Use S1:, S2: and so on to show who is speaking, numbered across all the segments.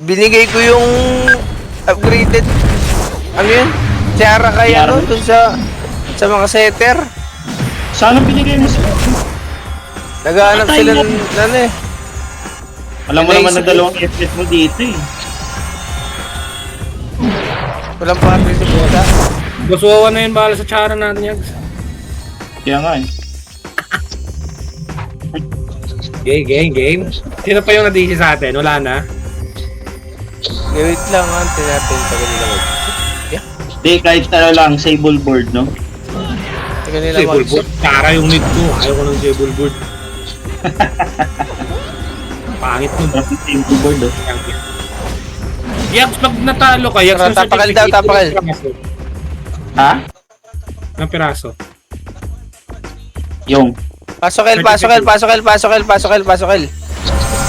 S1: Binigay ko yung upgraded. Ano yun? Tiara kaya no? Dun sa mga setter.
S2: Saan ang binigay mo sa...
S1: Naghahanap
S2: Patay
S1: sila
S2: na.
S1: ng ano eh.
S2: Alam mo naman na dalawang FF mo dito eh.
S1: Walang papel sa buta.
S3: Gusto na yun, bahala sa tsara natin yan.
S2: Kaya nga eh.
S3: Game. Sino pa yung na-DC sa atin? Wala na.
S1: Wait lang, ante natin. Tagal nila mag...
S2: Di, kahit ano lang, sable board, no?
S1: Tagal nila
S3: Sable
S1: mag...
S3: board. Tsara yung need ko. Ayaw ko ng sable board. Pangit nun.
S2: Traffic sable board, no?
S3: Yags, pag natalo ka, Yags,
S1: Tara, tapakal daw, tapakal.
S2: Ha?
S3: Ng piraso.
S2: Yung.
S1: Pasok El.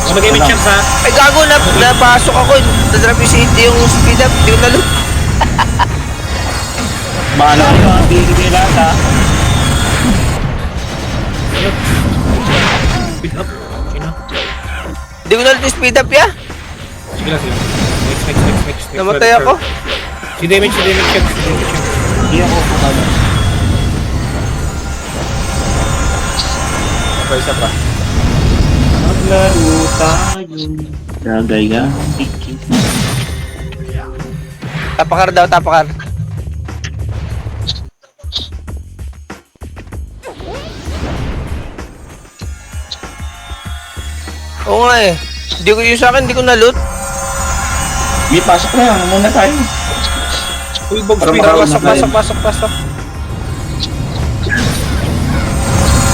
S3: Kung mag-image Yags ha,
S1: Ay gago na, napasok ako. Na-drop yung city yung speed up. Hindi ko nalun.
S2: Bahala kayo ang bibigay lahat, ha?
S3: speed up. Sino?
S1: Hindi ko nalun yung speed up ya.
S3: Sige lang, sige. Next.
S1: Namatay ako.
S3: Si damage Yags.
S2: Hindi ako kumala.
S1: Okay, isa pa.
S2: Maglaro tayo. Dagay ka. Tiki.
S1: Tapakar daw, tapakar. Oo nga eh. Hindi ko yung sa akin, hindi ko na-loot.
S2: May pasok na yan. Muna tayo.
S3: Uy, bog
S2: Para
S3: speed
S2: makaroon
S3: up.
S2: na
S1: Pasok.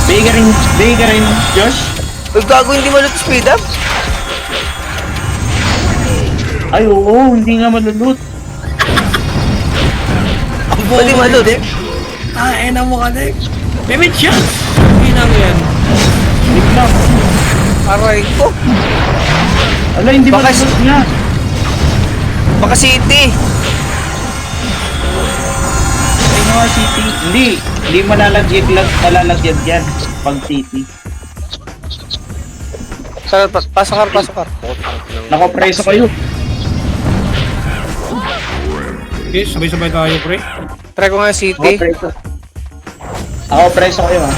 S2: Bigay ka rin, Josh.
S1: Uy, gago, hindi mo loot speed up.
S2: Ay, oo. Hindi nga malulot.
S1: Pwede ma-loot.
S3: Na mo ka, Dek. Damage Yags! Hindi na yan.
S2: Hindi lang.
S1: Aray ko.
S2: Ala, hindi
S1: Baka-
S2: malulot nga.
S1: Baka city.
S2: Ay, nga city. Hindi malalagyan yan. Pag city.
S1: Pasok ka.
S2: Nakapreso kayo.
S3: Okay, sabay-sabay tayo, pre.
S1: Try ko nga city.
S2: Ako preso kayo, ha.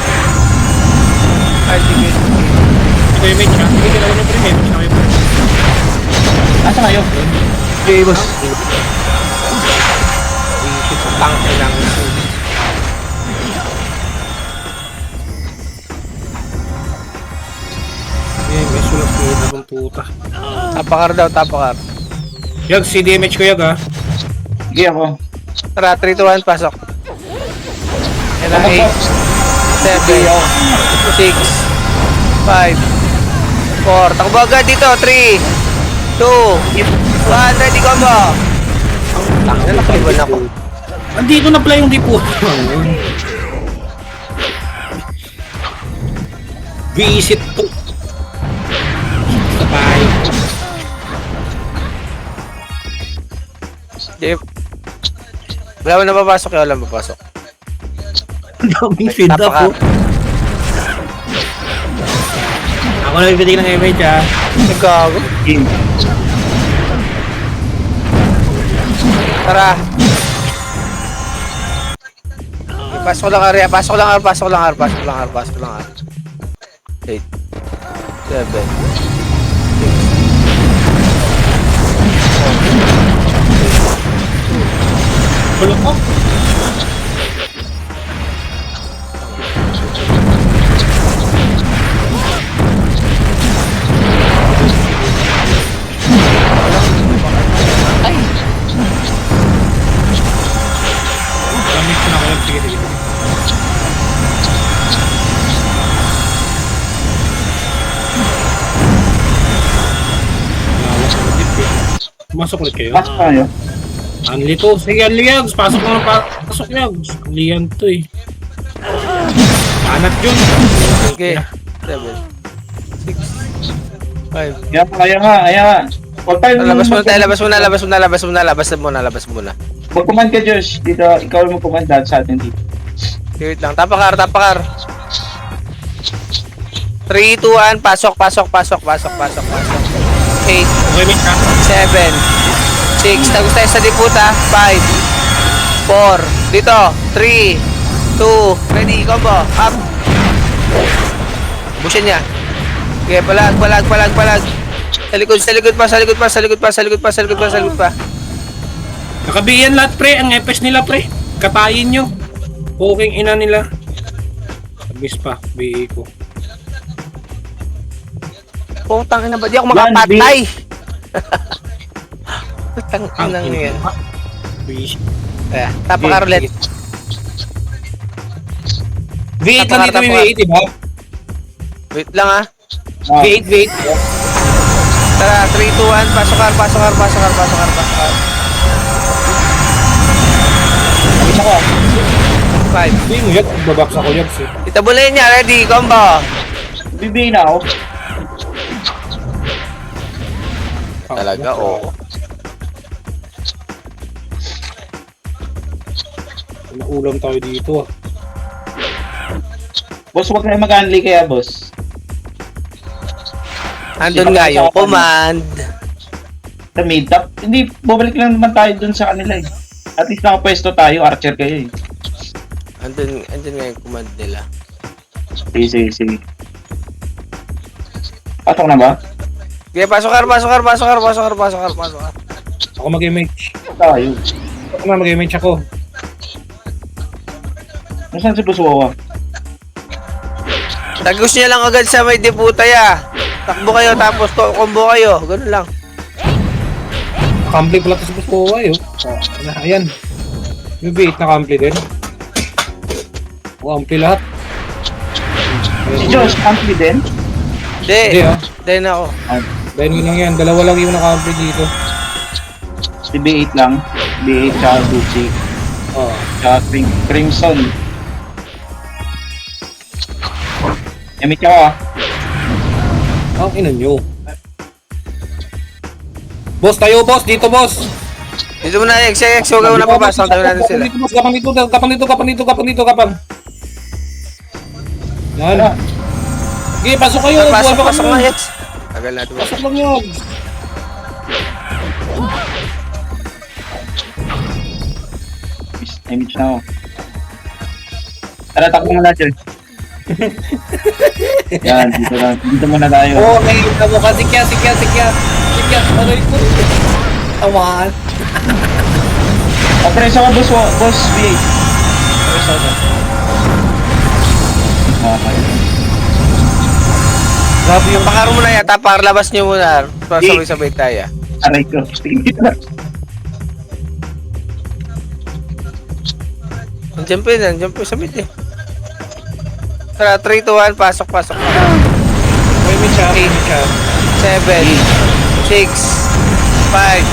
S1: Ay, sige.
S3: Ito yung image ha. Hindi ka naman yung pre. Image na kayo, pre.
S2: Asa kayo?
S1: Okay, boss. Pang lang.
S3: May sulat ko yun akong puta.
S1: Tapakar daw, tapakar.
S3: Yags, si damage ko, Yag ha.
S2: Sige ako.
S1: Tara, 3, 2, 1, pasok. Yan ang 8, 7, 6, 5, 4. Takbo agad dito. 3, 2, 1. Ready ko ba? Tangina, nakaliban ako.
S3: Hindi ko na-play yung dipo. Visit to. Sabay.
S1: Jeff. Wala mo na papasok, wala mo papasok.
S3: Daming feed up
S1: Napaka-
S3: po. Ako na bibigay ng image ha.
S1: Nagkago.
S2: Game.
S1: Tara. Pasok lang area, pasok lang. 8, 7,
S3: Bulok ko. Damage na ako. Sige. Pumasok ulit kayo?
S2: Pasok kayo.
S3: Anli to. Sige, Anli Yags. Pasok na ng pasok Yags. Anlian to eh. Anat yun.
S1: okay. 7, 6, 5.
S2: Kaya nga. Huwag tayo
S1: Labas muna.
S2: Mag-command ka, Josh. Dito, ikaw ang mag-command dahil sa atin dito.
S1: Wait lang, tapakar. 3, 2, 1, pasok. 8, 8,
S3: Okay, mate ha.
S1: 7, 6. Tagos tayo sa diputa. 5, 4. Dito. 3, 2. Ready. Combo. Up. Busin niya. Okay, palag. Sa likod pa.
S3: Nakabiyan lahat, pre. Ang epes nila, pre. Katayin nyo. Puking ina nila. Abis pa. BA ko.
S1: Putang ina ba? Di ako
S2: Yan,
S1: makapatay. Putang ina yan.
S3: BA.
S1: Ayan. Tapaka roulette.
S3: V8 lang dito,
S1: Tapos,
S3: may V8, diba?
S1: Wait lang ah.
S3: V8, V8.
S1: Tara, 3, 2, 1. Pasokar.
S2: Abis ako.
S1: 5.
S3: Hindi mo yan. Babaksa ko yan.
S1: Itabulin niya. Ready. Combo.
S2: Bibigay na ako.
S1: Talaga, oo.
S3: Ulam tayo dito ah.
S2: Boss, huwag na mag-unli kaya, boss.
S1: Andun nga yung command.
S2: Sa mid-top. Hindi, bumalik lang naman tayo dun sa kanila eh. At least nakapwesto tayo, archer kayo eh.
S1: Andun nga yung command nila.
S2: Sige. Patok na ba?
S1: Okay, pasokar.
S3: Ako mag-image.
S2: Tayo.
S3: Ako na mag-image ako.
S2: Nasaan si Busuwa?
S1: Tagos niya lang agad sa may diputa ya. Takbo kayo tapos combo kayo. Ganun lang.
S3: Complete pala ito sa Buskowa yun. Ayan. Yung V8 na complete din. Complete lahat.
S2: Si Josh, ampli din?
S1: Hindi.
S3: Hindi ah.
S1: Hindi na ako.
S3: Dahil mo lang yan. Dalawa lang yung na-complete dito.
S2: Si B8 lang. B8 tsaka Gucci.
S3: Oh.
S2: Tsaka Crimson. Yamit ako ah.
S3: Ang ina nyo. Boss, tayo boss. Dito boss.
S1: Dito muna X. Huwag ka muna papasok. Tayo natin sila.
S3: Dito boss. Kapang dito. Yan. Okay, pasok kayo.
S1: Pasok na X. Tagal natin.
S3: Pasok lang yun.
S2: Image na ako. Tara, takbo muna dyan. Yan, dito lang. Dito muna tayo.
S3: Oo, may mo ka. Sikya. Aray ko. Awan.
S2: Preso ka, boss B8. Preso ka. Okay.
S1: Grabe yung pakaro muna yata. Para labas nyo muna. Para sabay-sabay tayo.
S2: Aray ko. Tingin na.
S1: Andiyan pa sa mid eh. Tara, 3, 2, 1. Pasok.
S3: May siya.
S1: 7, 6, 5,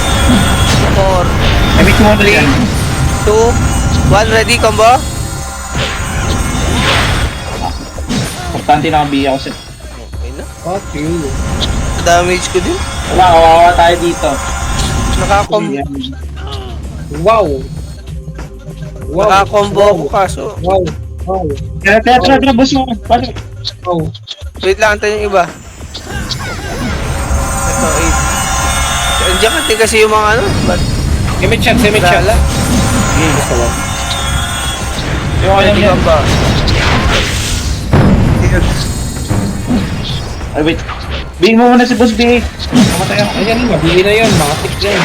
S1: 4,
S2: Image mo na dyan.
S1: 2, 1. Ready, combo?
S2: Importante na kabiya ko sa...
S1: Okay na.
S3: Fuck you.
S1: Damage ko din.
S2: Wala, kawawa tayo dito.
S1: Nakakombo.
S3: Wow.
S1: Nakakombo ako kaso.
S3: Wow.
S2: Tara, boss mo. Paano?
S3: Wow.
S1: Wait lang, antayin yung iba. Ito, 8. Andiyan ka din kasi yung mga ano. Ba't?
S3: Image shot.
S1: Dala.
S3: Gusto mo.
S2: Yung kaya
S1: Ready,
S2: yan.
S1: combo?
S2: Ay, wait. Bing mo muna si boss B8. Kamatay ako.
S3: Ayan, mabili na yan. Makatik yan.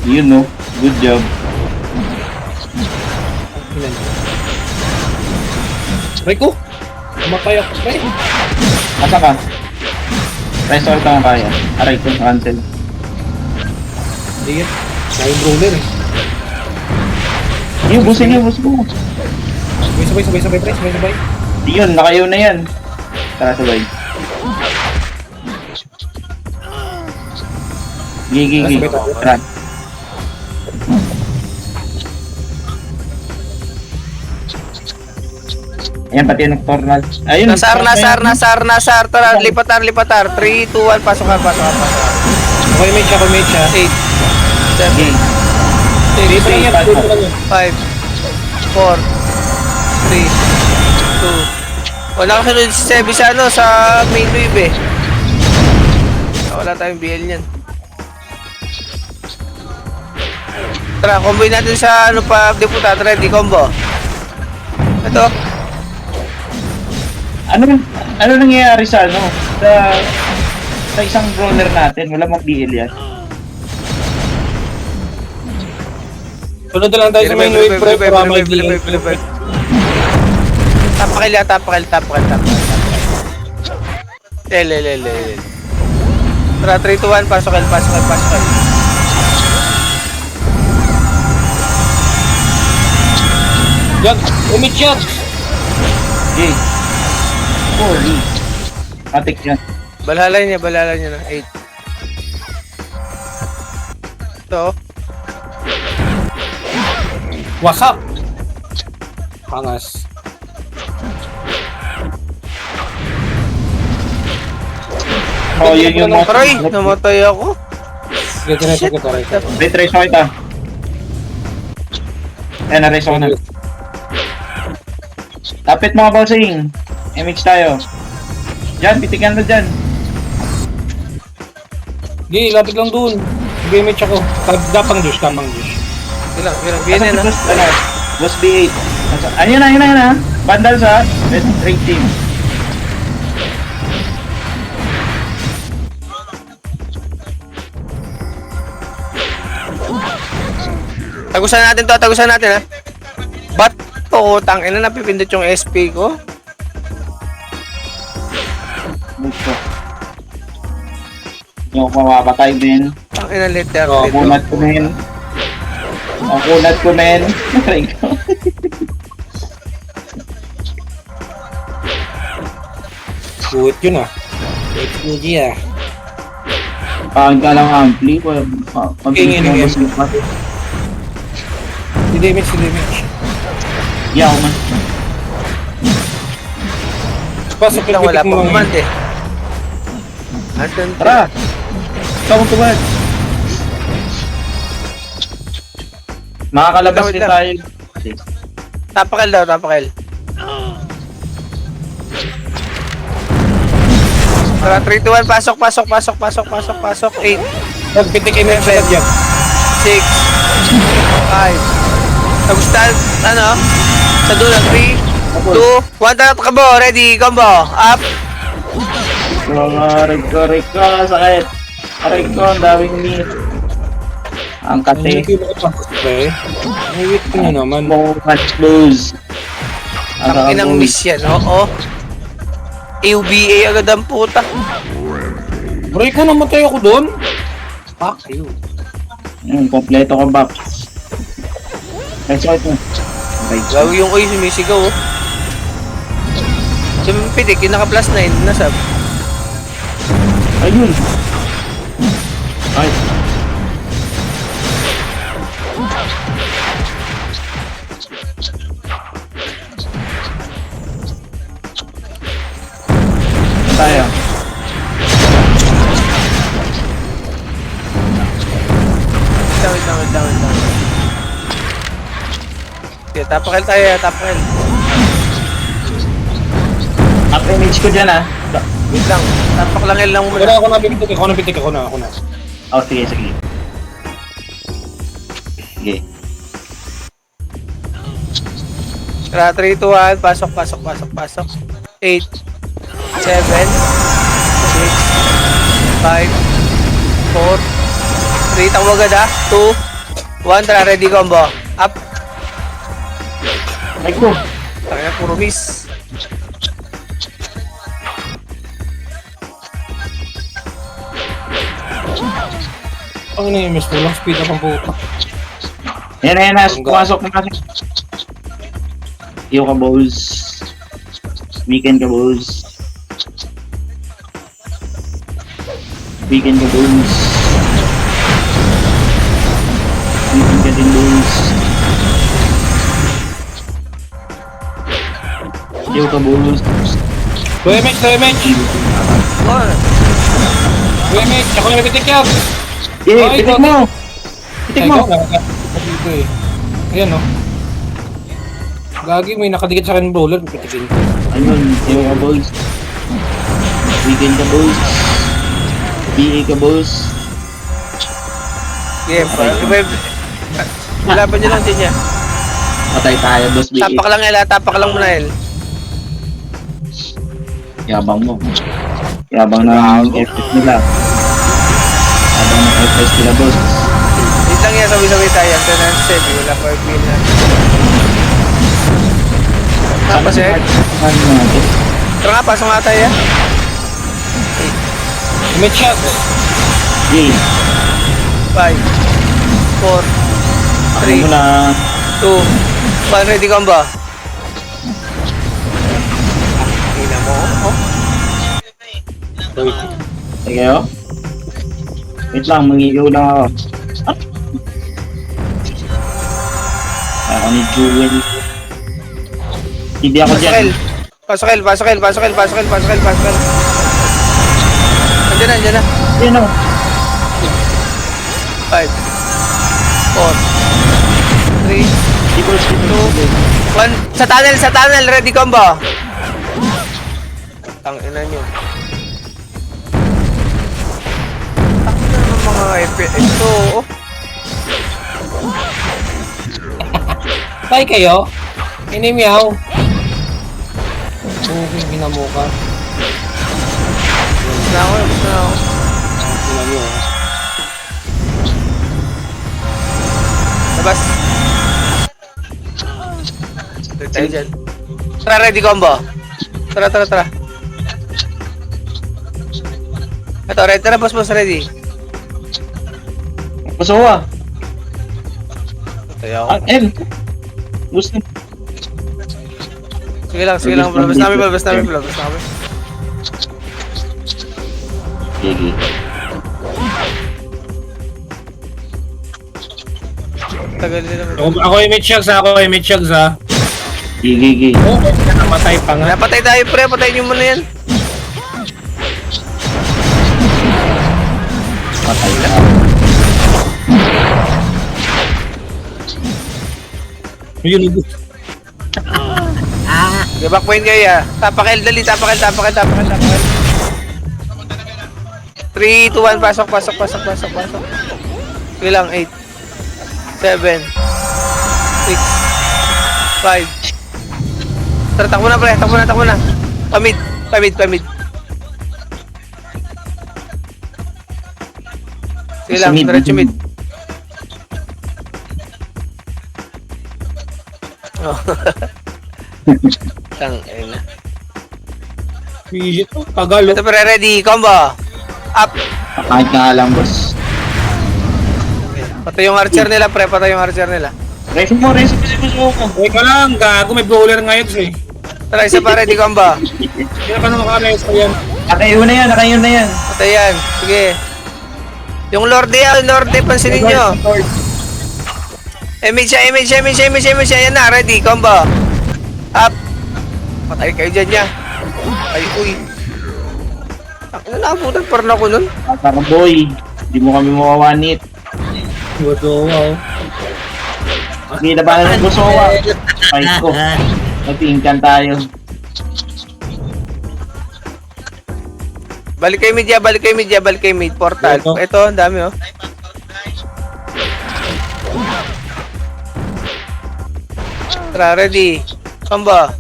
S2: Yun no. Good job.
S3: Rico, kumatay ako. Pre.
S2: Asa ka? Restore ka kung kaya. Aray ko, cancel.
S3: Hindi yan. Dahil brawler eh.
S2: Yung boss mo.
S3: Sabay, pre. Sabay.
S2: Yun, nakayaw na yan. Tara, sabay. Gigi. Tara. Ayan, pati yung nocturnal. Ayun.
S1: Nasar. Tara, lipatar. 3, 2, 1. Pasok.
S3: Okay, mate siya.
S1: 8, 7,
S2: Gigi.
S1: 6,
S3: Dito lang yan.
S1: 5, 4, 3, 2. Wala kasunod si Sebi sa ano, sa main wave eh. wala tayong BL niyan. Tara, combine natin sa ano pa, deputat. Ready, combo. Ito.
S2: Ano nangyayari sa ano? Sa isang brawler natin, wala mang BL yan.
S3: Sunod na lang tayo sa main wave, pre, para mag-BL.
S1: Tapakil. Tara, 3, 2, 1, pasok.
S3: Yan, umit yan.
S2: Okay. Holy. Atik yan.
S1: Balhalay niya na. 8. Ito.
S3: What's up? Pangas.
S2: Oh, yun yung mga...
S1: Aray, namatay ako.
S3: Sige, tineso ko tayo.
S2: Retrace ako ito. Ayan, na-race ako na. Tapit mga bossing. MH tayo. Diyan, pitikan na dyan.
S3: Sige, lapit lang dun. Mag-image ako. Tapang juice.
S1: Ilang, BN na.
S2: Boss B8. Ayun na. Bandal sa Red Team.
S1: Tagusan natin ha. Ba't to, tangina napipindot yung SP ko?
S2: Gusto. Hindi ako mamamatay din.
S1: Tangina letter.
S2: So, kunat ko men. Aray ko.
S3: Buwit yun ah. HPG ah.
S2: Pagod ka lang ampli.
S3: Ingin. Si damage.
S2: Yeah, ako man.
S3: Pasok
S1: Lang wala pa command eh. Anton,
S2: Tara! Ikaw mo tumad. Makakalabas
S1: Wait
S2: din
S1: lang.
S2: tayo.
S1: Tapakil daw. Tara, 3, 2, 1, pasok. 8,
S3: Nagpitik image sa dyan.
S1: 6, 5. Tagusan, ano? Sa dulo, 3, 2, 1, tatakbo. Ready, combo. Up.
S2: Aray ko, sakit. Aray ko, ang daming meat. Ang kate.
S3: May wait ko nyo naman.
S2: Much lose.
S1: Ang inang miss yan, oo. AUBA agad ang puta.
S3: Bray ko, namatay ako doon. Fuck you.
S2: Kompleto ka, Bap. Let's go ito.
S1: Gawi yung oy, sumisigaw oh. Pitik, yung naka plus 9, nasab.
S2: Ayun. Ay. Tayo.
S1: Wait lang. Okay, tapakil tayo.
S2: Up image ko dyan, ah.
S1: Wait lang, tapaklangil lang muna.
S3: Wala ako napitik. Ako na.
S2: Oh, sige. Sige.
S1: Tara, 3, 2, 1, pasok. 8, 7, 6, 5, 4, 3, takbo agad ha. 2, 1, tara, ready combo. Up.
S2: Ay ko.
S1: Tara, puro miss.
S3: Ang ina yung miss ko lang. Speed up ang puta.
S2: Yan na. Pumasok. Iyo ka, balls. Weekend ka, balls. Weekend ka din, balls. Iyo ka, balls.
S3: Damage.
S1: Oh,
S3: Damage. Ako na napitik yan.
S2: Eh, pitik mo! Pitik mo!
S3: Dito eh. Ayan o. Gagi, may nakadikit sa akin brawler. Pitikin ko.
S2: Ayun, iyo ka, balls. Weekend ka, balls. BA ka, boss.
S1: Game. Laban nyo lang din niya.
S2: Patay tayo, boss BA.
S1: Tapak lang Ela, tapak lang muna El.
S2: Yabang mo. Yabang ng FPS nila. Yabang ng FPS nila, boss.
S1: Wait lang yan, sabi-sabi tayo. 10-7, wala pa yung win na. Tapos eh. Tara nga, pasok nga tayo.
S3: Commit shots.
S2: 3.
S1: 5, 4,
S2: Ako muna.
S1: 2, 1, ready combo. Ina mo, oh.
S2: Sige kayo. Wait lang, mangigaw lang ako. Ako ni Jewel. Hindi ako dyan.
S1: Pasok El. Andiyan na.
S2: Ayun o.
S1: 5, 4, 3,
S2: Di ko skip
S1: 1. Sa tunnel, ready combo. Ang ina nyo. Ang ina ng mga FPS to, oh.
S3: Tay kayo. Inimiyaw. Okay, binamuka.
S1: Basta ako.
S3: Inimiyaw.
S1: Labas. Dito tayo dyan. Tara, ready combo. Tara. Ito, ready. Tara, boss, ready.
S2: Pasawa.
S1: Tayo ako.
S2: Ang M. Gusto.
S1: Sige lang. Labas namin.
S2: Sige.
S1: Tagal din naman.
S3: Ako yung mid-shots ha.
S2: Sige.
S3: Oo, namatay pa nga.
S1: Napatay tayo, pre. Patayin nyo muna yan.
S2: Patay ka.
S3: Yun, ubus.
S1: Okay, back point kayo, ah. Tapak L, dali. Tapak L. 3, 2, 1. Pasok. Sige lang, 8, 7, 6, 5. Tara, takbo na, pre. Takbo na. Pamid. Sige lang, diretso mid. Oh. Tangina.
S3: Pijit. Tagal.
S1: Ito, pre, ready. Combo. Up.
S2: Kahit nga lang, boss.
S1: Patay yung archer nila, pre.
S2: Reso mo, gusto mo.
S3: Teka lang, gago. May brawler ngayon eh.
S1: Tara, isa pa, ready. Combo.
S3: Hindi na ka na makalayas ko yan.
S2: Nakayo na yan.
S1: Patay yan. Sige. Yung Lorde, pansinin nyo. Image siya. Yan na, ready. Combo. Up. Patay kayo dyan niya. Ay, uy. Naabutan pa rin ako nun.
S2: Parang boy. Hindi mo kami mawawanit.
S3: Boto, wow.
S2: Hindi na ba na ng Busowa? Fight ko. Natingkan tayo.
S1: Balik kayo mid. Portal. Ito, ang dami, oh. Tara, ready. Combo.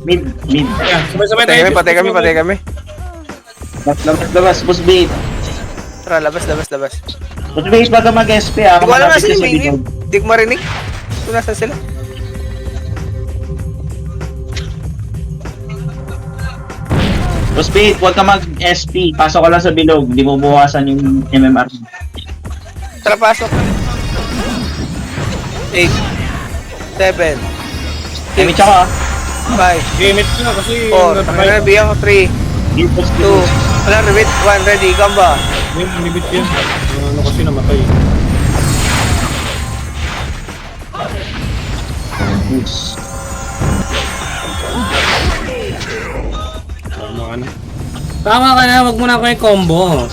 S2: Mid.
S3: Ayan, sabay-sabay tayo.
S1: Patay kami.
S2: Labas, boss bait.
S1: Tara, labas.
S2: Boss bait, baga mag-SP ah.
S1: Hindi ko alam na
S2: Malapit
S1: sila
S2: ka sa
S1: yung
S2: likod.
S1: Hindi ko marinig. Kung nasa sila.
S2: Boss bait, huwag ka mag-SP. Pasok ka lang sa bilog. Hindi mo buwasan yung MMR.
S1: Tara, pasok. 8, 7,
S2: Kami tsaka ah.
S1: 5,
S3: Gamit ko na kasi
S1: 4. Tangina na, biyang 3,
S2: Give boss
S1: 2, wala, repeat, 1, ready, combo.
S3: Libit yan. Ano kasi namatay. Tama ka na, wag mo na kayo combo.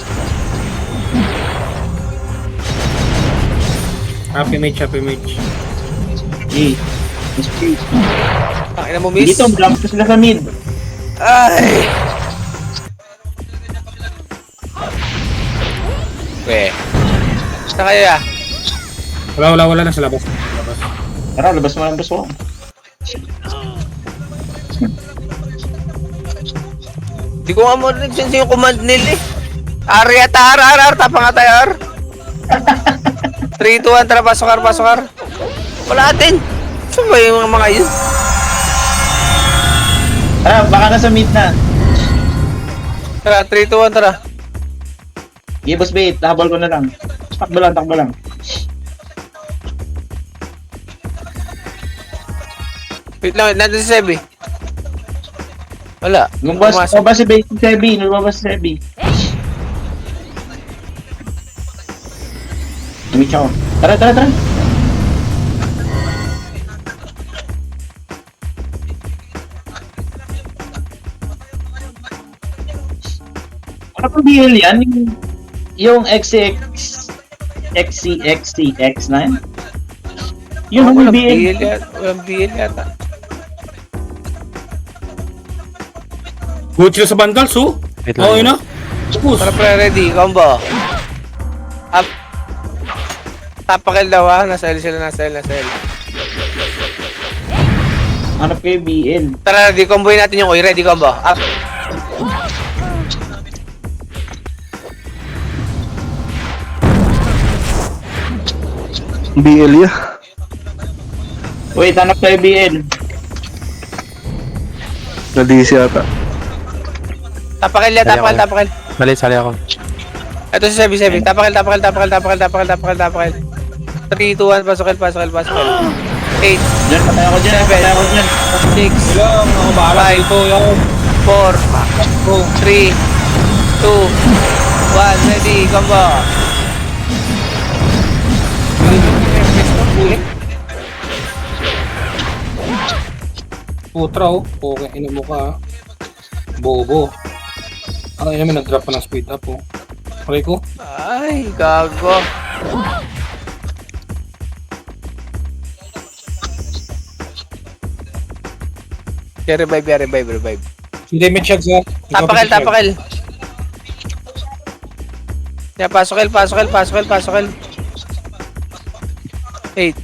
S3: Happy match.
S2: Hey,
S1: Pakina mo, miss.
S2: Dito, jump sila sa mid.
S1: Ay! Weh. Basta kayo ah.
S3: Wala na sa labas. Labas.
S2: Tara, labas mo lang gusto.
S1: Di ko nga mo nagsense yung command nila eh. Ari at ar. Tapa nga tayo ar. 3, 2, 1, tara, pasok ar. Wala atin. Saan ba yung mga yun?
S2: Tara, baka nasa mid na.
S1: Tara, 3, 2, 1, tara.
S2: Sige, boss bait. Habol ko na lang. Takbo lang.
S1: Wait lang, nandun si Sebi. Wala.
S2: Lumabas si bait si Sebi. Lumabas si Sebi. Tumit ako. Tara. Ano pa BL yan? Yung XCX9? Yun,
S1: Oh,
S2: may
S1: walang
S2: BL.
S1: Walang BL yata.
S3: Good sila sa bundles, oh.
S4: Wait lang.
S3: Oo, yun na. Tapos.
S1: Tara, pre, ready. Combo. Up. Tapakil daw ah. Nasa L sila, nasa L.
S2: Hanap kayo BL.
S1: Tara, ready. Comboin natin yung oy. Ready, combo. Up.
S4: BL ya.
S2: Wait, hanap kayo BL.
S4: Na-DC ata.
S1: Tapakil yan,
S4: Sali ako.
S1: tapakil.
S4: Mali, sali ako.
S1: Ito si Sebi. Tapakil. 3, 2, 1, pasokil. 8,
S2: Diyan, patay ako dyan.
S1: 6,
S3: Lang, ako bahala dito. Yan.
S1: 4, 3, 2, 1, ready, combo.
S3: Putra, oh. Okay, ino mo ka, ah. Bobo. Ang ina mo, nag-drop pa ng speed up, oh. Okay ko.
S1: Ay, gago. Revive.
S3: Hindi, may check, sir.
S1: Tapakil. Yeah, pasokil. 8,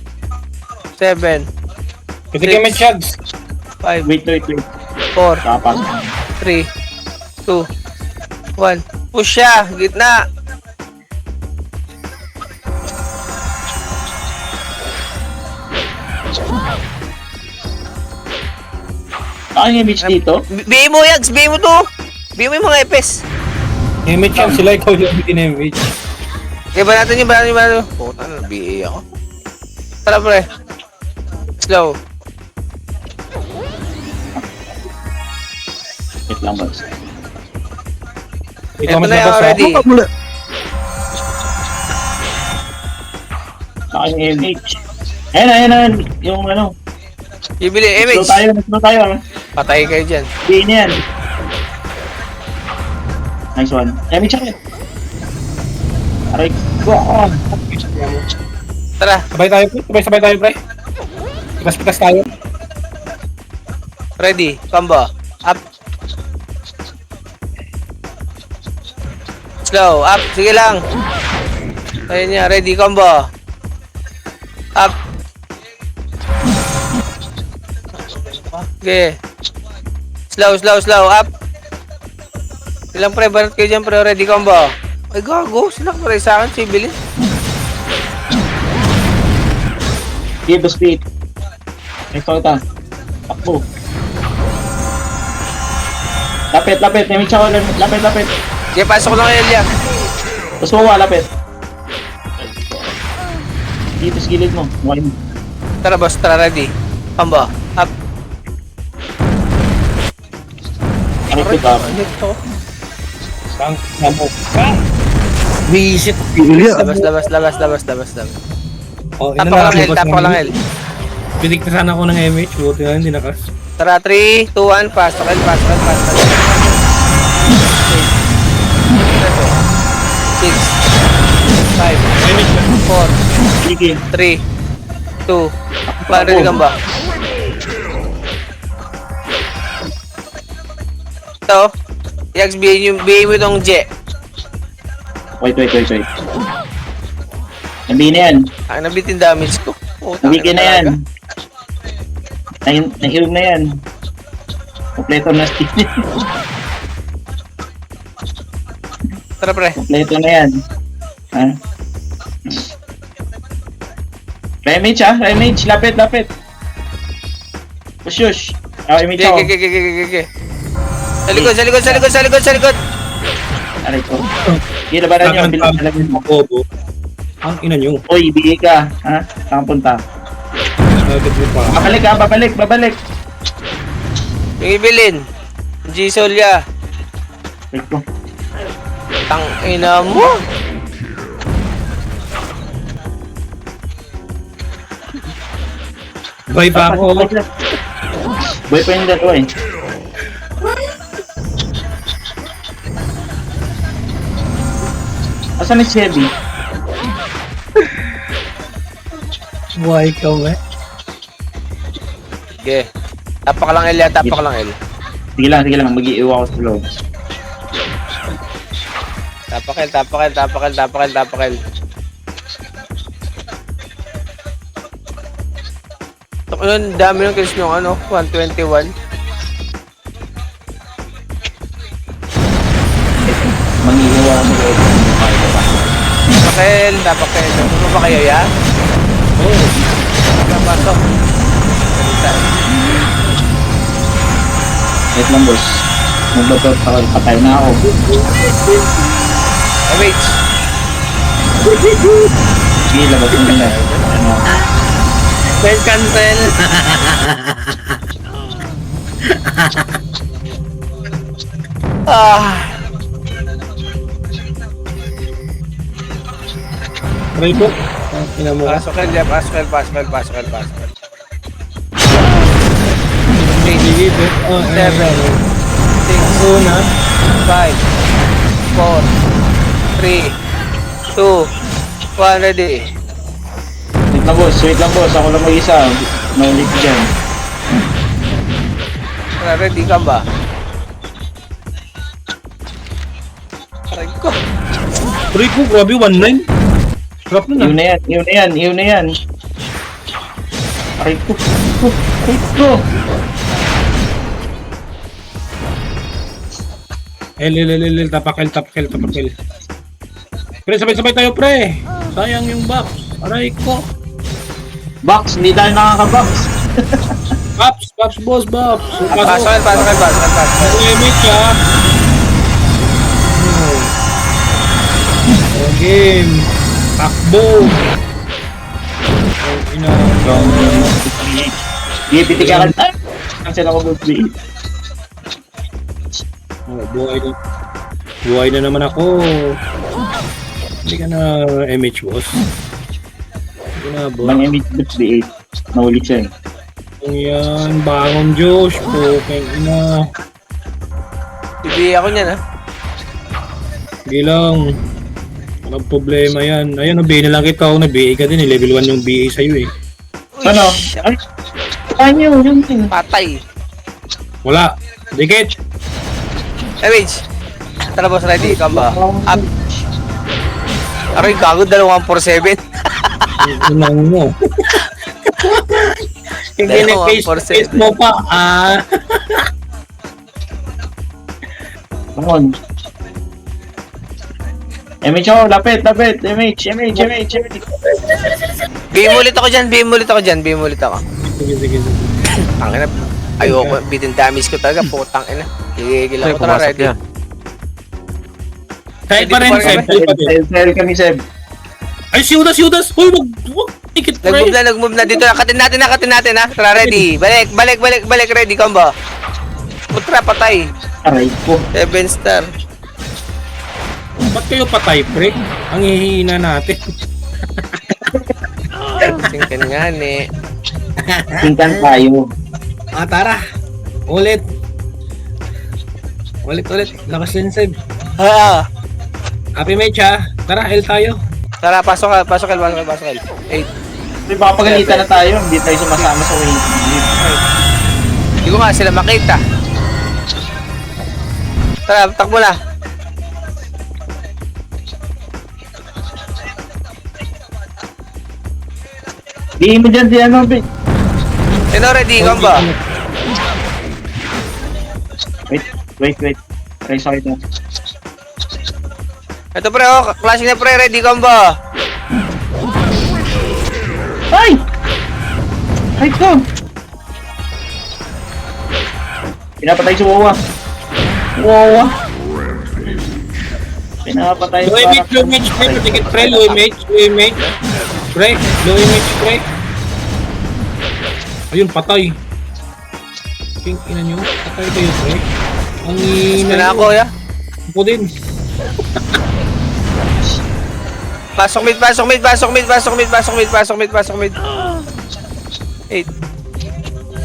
S1: 7,
S3: Kasi kayo may chugs.
S1: 5,
S2: Wait.
S1: 4,
S2: Kapas.
S1: 3, 2, 1. Push siya, gitna.
S2: Ano yung image dito?
S1: BA mo, Yags, BA mo to. BA mo yung mga epes.
S3: Image yan, sila ikaw yung in-image.
S1: Ba natin yung. Puta na, BA ako. Tara, pre. Slow.
S2: Wait lang, boss.
S3: Ikaw
S1: Eto
S3: mas
S1: na yung
S3: labas,
S1: already.
S4: Mula.
S2: Saka yung image. Ayan. Yung ano.
S1: Bibili, image.
S2: Slow tayo.
S1: Patay kayo dyan.
S2: Di yan. Nice one. Image ako. Aray. Go on.
S1: Tara,
S3: Sabay tayo, pre. Sabay tayo, pre. Pitas tayo.
S1: ready. Combo. Up. Slow. Up. Sige lang. Ayun niya. Ready. Combo. Up. Okay. Slow. Up. Ilang pre. Barat kayo dyan pre. Ready. Combo. Ay gago. Sila pre sa akin. Sibilin.
S2: Give the speed. Ikaw ta. Takbo. Lapit. Image ako. Lapit.
S1: Sige, pasok ko lang kayo, Elia.
S2: Tapos mawa, lapit. Dito sa gilid mo. One.
S1: Tara, boss. Tara, ready. Combo. Up.
S2: Ano ito ka?
S1: Ito.
S3: Sang, namo. Visit.
S4: BL ya.
S1: Labas.
S3: Oh,
S1: Tapak lang, El.
S3: Pinik na sana ako ng image. Buti na, hindi nakas.
S1: Tara, 3, 2, 1, pasok. 6, 5,
S3: Image na.
S2: sige.
S1: 4, 3, 2, 1, ready ka ba? Ito. Yags, bigay mo itong J.
S2: Wait. Nabi na yan.
S1: Ang nabitin damage ko.
S2: Nabigyan na yan. Nahilog na yan. Kompleto na stick.
S1: Tara, pre.
S2: Kompleto na yan. Ha? Remage ah, remage. Lapit. Push. Remage ako.
S1: Okay. Sa likod.
S2: Aray ko. Sige, labanan nyo. Bilagin mo.
S3: Bobo. Ang ina nyo.
S2: Uy, bigay ka. Ha? Saan punta?
S3: Agad mo pa.
S2: Babalik.
S1: Yung ibilin. G Solya.
S2: Wait ko.
S1: Tang ina mo.
S3: Boy pa ako.
S2: Boy pa yung dalawa eh. Asan ni Chevy?
S3: Buhay ka ba?
S1: Okay. Tapak lang L.
S2: Sige lang. Mag-iiwa ko sa loob.
S1: Tapak L. Ang dami ng kills nung 121.
S2: Mag-iiwa ko sa loob.
S1: Tapak L. Ano ba kayo yan? Oo. Pasok.
S2: Wait lang boss. Magbatot ako. Patay na ako.
S1: Wait.
S2: Sige, labas mo nila.
S3: Well, cancel. Try po. Ina mo ka.
S1: Pasok L.
S3: Sige, bet. Oh,
S1: 7, 6,
S3: Una.
S1: 5, 4, 3, 2, 1, ready.
S2: Wait lang boss. Ako lang mag-isa. Naulit ko dyan.
S1: Ready ka ba? Aray ko.
S3: Try po, grabe, 1-9. Drop na na.
S2: Yun na yan. Aray ko.
S3: L. Tapak L. Pre, sabay-sabay tayo, pre. Sayang yung box. Aray ko.
S2: Box, hindi tayo nakaka-box.
S3: Box, boss, box.
S1: Pasok L.
S3: Limit ka. Game. Takbo. Ina.
S2: Sige, pitigaran tayo. Kasi ako mag-beat.
S3: Buhay na naman ako. Hindi ka na MH boss. Hindi na boss.
S2: Bang MH.8. Nahuli siya eh.
S3: Kung yan, bangon Josh. Pukeng ina.
S1: Bibigay ako niyan
S3: Hindi lang. Walang problema yan. Ayun, nabihin na lang kita. Nabihin ka din. Level 1 yung BA sa'yo eh.
S2: Ano? Ay, paano yun?
S1: Patay.
S3: Wala. Dikit.
S1: Wait. Tara boss, ready ka ba? Up. Aray, gago, 247.
S3: Unang mo. Hindi na face mo pa.
S2: Bangon. MH ako, lapit. MH.
S1: Bigay mo ulit ako dyan.
S3: Sige.
S1: Tangina. Ayoko, bitin damage ko talaga. Putang ina. Gigigil ako. Tara, ready.
S3: Side pa rin.
S2: Sell kami, Seb.
S3: Ay, Siudas! Uy, wag! Tikit pa rin.
S1: Nag-move na dito. Nakatin natin ha. Tara, ready. Balik. Ready, combo. Putra, patay.
S2: Aray ko.
S1: 7 star.
S3: Ba't kayo patay, pre? Ang hihina natin.
S1: Singkan nga ni.
S2: Tingkan tayo.
S3: Tara. Ulit. Lakas din, Seb. Happy match, ha? Tara, L tayo.
S1: Tara, pasok L. 8.
S2: May papagalitan na tayo. Hindi tayo sumasama sa win.
S1: Hindi ko nga sila makita. Tara, takbo na.
S2: Di mo dyan si ano, pre.
S1: Sino ready? Combo.
S2: Wait. Try sa kita.
S1: Ito pre, oh. Classic na pre. Ready, combo.
S2: Ay! Ay, ko! Pinapatay si Wawa. Wawa. Pinapatay
S3: Low image, pre. Patikit, pre. Low image. Pre, low image, pre. Ayun, patay. King ina nyo. Patay kayo, pre. Ang ina
S1: Sina
S3: nyo.
S1: ako, ya.
S3: Ako din.
S1: Pasok mid. 8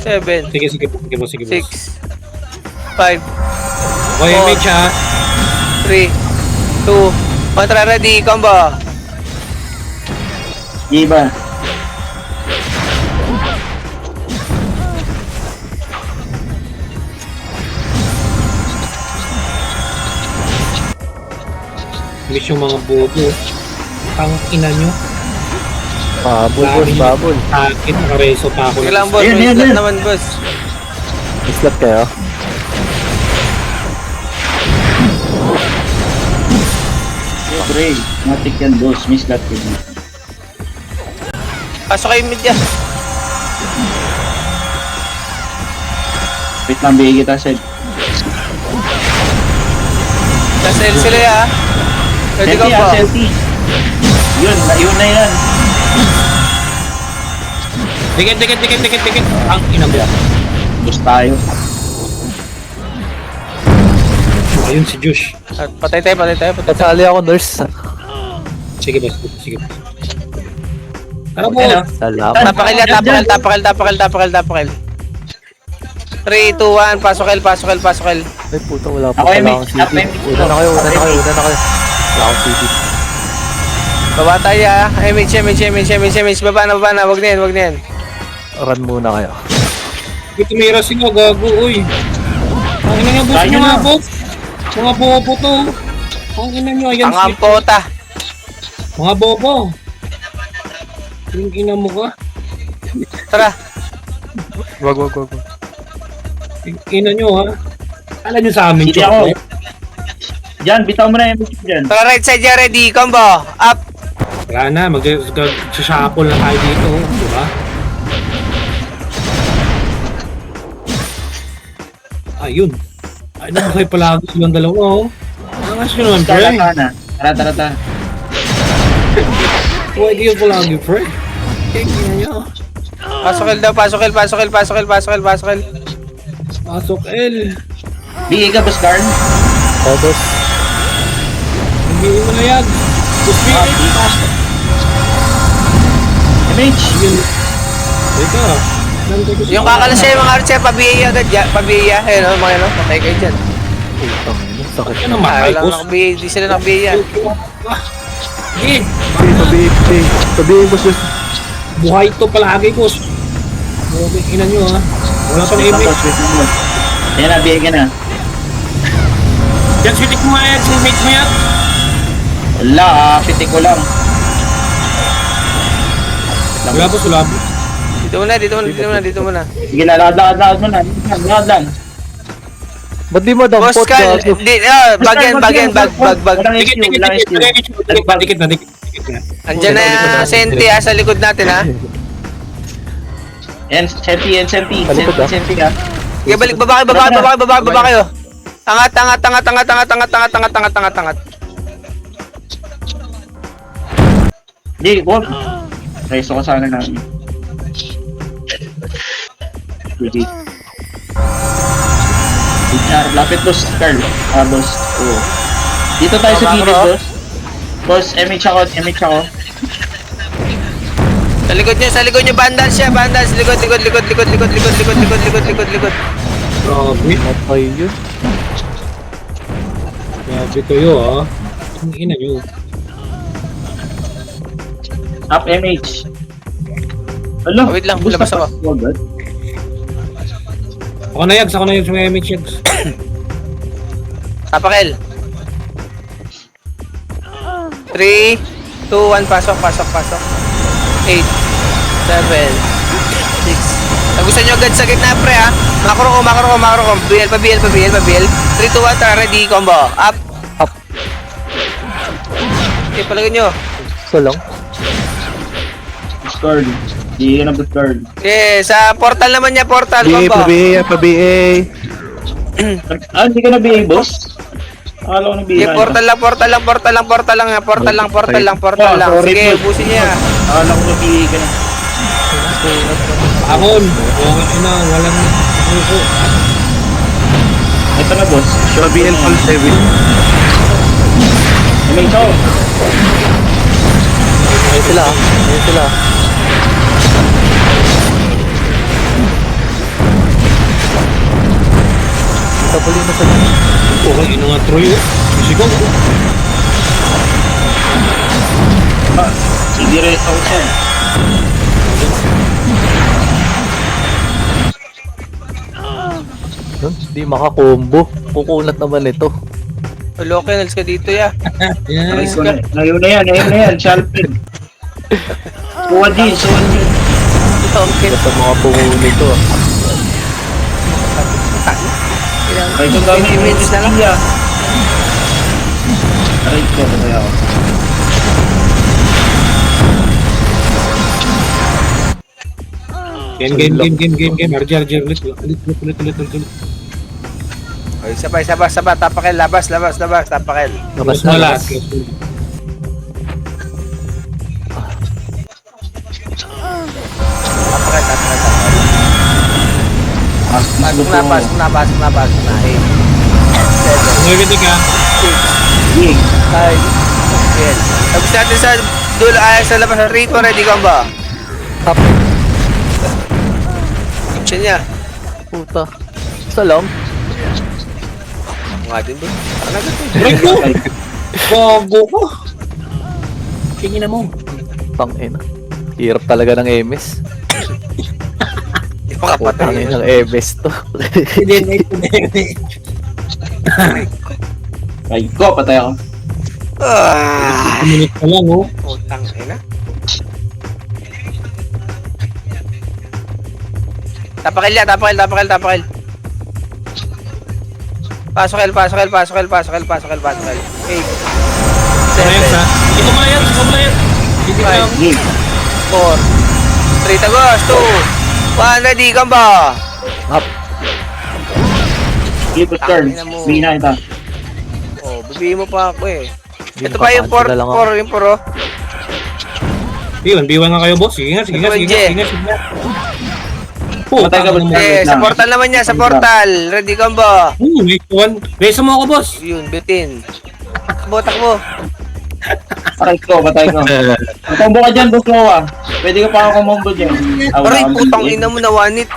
S1: 7
S3: Sige po.
S1: 6 5
S3: Okay, image ha.
S1: 3 2 kontra ready, combo.
S2: Iba.
S3: Miss yung mga bobo. Ang ina nyo.
S4: Babol, boss, babol.
S3: Akin, nakareso pa ako.
S1: Kailangan boss,
S2: Ayun,
S1: may
S2: ayun,
S1: slot
S2: ayun.
S1: naman boss.
S4: Islat kayo.
S2: Pre, matik yan, boss. Miss that yun.
S1: Pasok kayo mid yan.
S2: Wait lang, bigay kita, Sed.
S1: Nasa L sila ya. Ready,
S2: Selfie,
S1: combo.
S2: selfie. Yun na yan.
S3: Dikit. Ang ina mo.
S2: Boss tayo.
S3: Ayun si Josh.
S1: Patay tayo.
S4: Kasali ako, nurse.
S3: Sige boss. Tara po.
S2: Ano?
S4: Salamat.
S1: Tapakil. 3 2 1 pasok L.
S4: Ay, puta, wala pa
S2: Ako,
S4: pala
S2: Emi.
S4: akong
S2: Ako,
S4: CT.
S2: Emi.
S4: Una na kayo. Wala akong CT.
S1: Baba tayo ah. MH. Baba na. Wag na yan.
S4: Run muna kayo.
S3: Hindi tumira sila, gago, uy. Ang ina nyo, boss
S2: Tayo
S3: nyo
S2: na.
S3: nga, boss. Mga bobo to. Ang ina nyo, ayan
S1: Ang ampota.
S3: Mga bobo. Yung ina mo ka.
S1: Tara.
S4: Wag.
S3: Yung ina nyo, ha. Alam nyo sa amin,
S2: Hindi ako.
S3: chocolate.
S2: Diyan, bitaw mo na yung music dyan.
S1: Tara right side ya. Ready, combo. Up.
S3: Wala na, magsasapol na tayo dito, di ba? Ayun. Ay, naman kayo palagi silang dalawa, oh. Angas nyo naman, pre.
S2: Tara.
S3: Huwag kayo palagi, pre. Tingnan nyo.
S1: Pasok L daw. Pasok L.
S3: Pasok, L.
S2: Bigay ka, boss Carl.
S4: Oh, boss.
S3: Hindi mo na yan. Gusto
S2: MH.
S3: yun. Teka. Nantay ko
S1: Yung kakalas siya yung mga archer. Pabiyaya agad ya. Pabiyaya. Ayun o. Mga ano. Patay kayo dyan.
S4: Putang ina, sakit.
S3: Ano
S1: Ah,
S3: matay,
S1: wala
S3: boss?
S1: nakabiyaya. Di sila nakabiyaya.
S3: Sige.
S4: Sabihin, boss.
S3: Buhay to palagi, boss. Grabe, ina nyo, ha. Wala pa na
S2: Wait lang,
S3: image.
S2: boss. Yan na, bigay ka na.
S3: Yan, switik mo nga yan. Image mo yan.
S2: Wala, pitik ko lang.
S3: Wala, boss. Wala, boss.
S1: Dito muna.
S2: Sige, lakad mo na. Lakad lang.
S4: Ba't di mo dampot?
S1: Boss Carl.
S4: gago?
S1: Bag.
S2: Walang
S3: Dikit
S2: issue, walang issue.
S3: Dikit na.
S1: Andyan na Senti ha. Sa likod natin ha.
S2: Yan, Senti
S4: Talikod, ah.
S2: Senti ka.
S1: Sige, balik. Baba kayo. Angat.
S2: Hindi, wag. Reso ko sana namin. Sige. Lapit, boss Carl. Boss. Oo. Dito tayo sa
S1: Baba,
S2: gilid,
S1: bro.
S2: boss. Boss, MH ako.
S1: Sa likod nyo, bandals siya. Likod.
S3: Grabe.
S4: Matay yun.
S3: Grabe kayo, ha. Ang ina nyo.
S2: Up MH. Alo,
S1: Wait lang,
S2: gusto
S1: labas
S2: pa.
S1: ako.
S2: Wag.
S3: Ako na yags sa mga image yags.
S1: Tapakel. 3, 2, 1, pasok. 8, 7, 6. Tagusan nyo agad sa gitna, pre, ha? Makro ko. BL, pa BL. 3, 2, 1, tara, ready, combo. Up. Okay, palagay nyo.
S4: Isa lang.
S2: Discord. Di yan ang Discord.
S1: Okay, sa portal naman niya, portal,
S4: BA,
S1: combo.
S4: pa-BA.
S2: Hindi ka na-BA, boss? Akala ko na-BA.
S1: Okay, portal lang.
S2: Sorry,
S1: Sige,
S2: boss.
S1: ubusin niya.
S2: Akala ko na-BA ka na.
S3: Ahon. Okay na. Walang suko.
S2: Ito na, boss.
S4: Pa-BL pal 7.
S2: May ito.
S4: Ayun sila. Tapulin na sila.
S3: Okay, ino nga Troy. Sigaw.
S2: Sige rin ako siya.
S4: Hindi makakombo. Kukunat naman ito.
S1: Locals ka dito, ya.
S3: Yan.
S2: Ngayon na yan. Shalpin. Suwan din.
S1: Okay.
S4: Sa mga pungulo nito.
S2: Ay, ito dami yung
S1: Minutes na lang.
S2: siya. Aray ko, patay ako.
S3: Game. Arjar. Ulit.
S1: Okay, sabay. Tapakel, labas. Tapakel.
S4: Labas
S3: Mas
S4: na.
S3: malas.
S1: Tapakel. Pasok na. 8, 7,
S3: Ngayon ka.
S1: 6, 5, 10. Tapos natin sa dulo, sa labas ng rito, ready ka ba?
S4: Tap.
S1: Siya niya.
S4: Puta. Isa lang.
S1: Nga din doon. Ano agad to?
S3: Break mo. Bago ko. Tingin na mo.
S4: Tangina. Hirap talaga ng MS.
S1: Hindi pa kapatay.
S4: Tangina ng MS to.
S2: Ay ko, patay ako.
S3: Minute pa lang, oh.
S1: Utang ina. Tapakel. Pasok el. 8, 7,
S3: Ayan, sa. Ito mo na yan. Sige
S1: Five.
S3: lang.
S2: Game.
S1: 4, 3, tagos, 2, 1, ready ka ba?
S4: Up.
S2: Keep it turn.
S1: Tangina mo.
S2: Bina ito.
S1: Oh, bibihin mo pa ako eh.
S4: Hindi
S1: Ito pa yung
S4: makapansila lang ako.
S1: 4, yung 4, oh.
S3: B1 nga kayo, boss. Sige nga.
S2: Patay ka, boss.
S1: Eh, sa portal naman niya, sa portal. Ready ka ba?
S3: Next one. Resa mo ako, boss.
S1: Yun, bitin. Takbo.
S2: Aray ko, patay ko. Combo ka dyan, boss Noah. Pwede ka pa ako kumombo dyan.
S1: Aray, putang ina mo na wanit.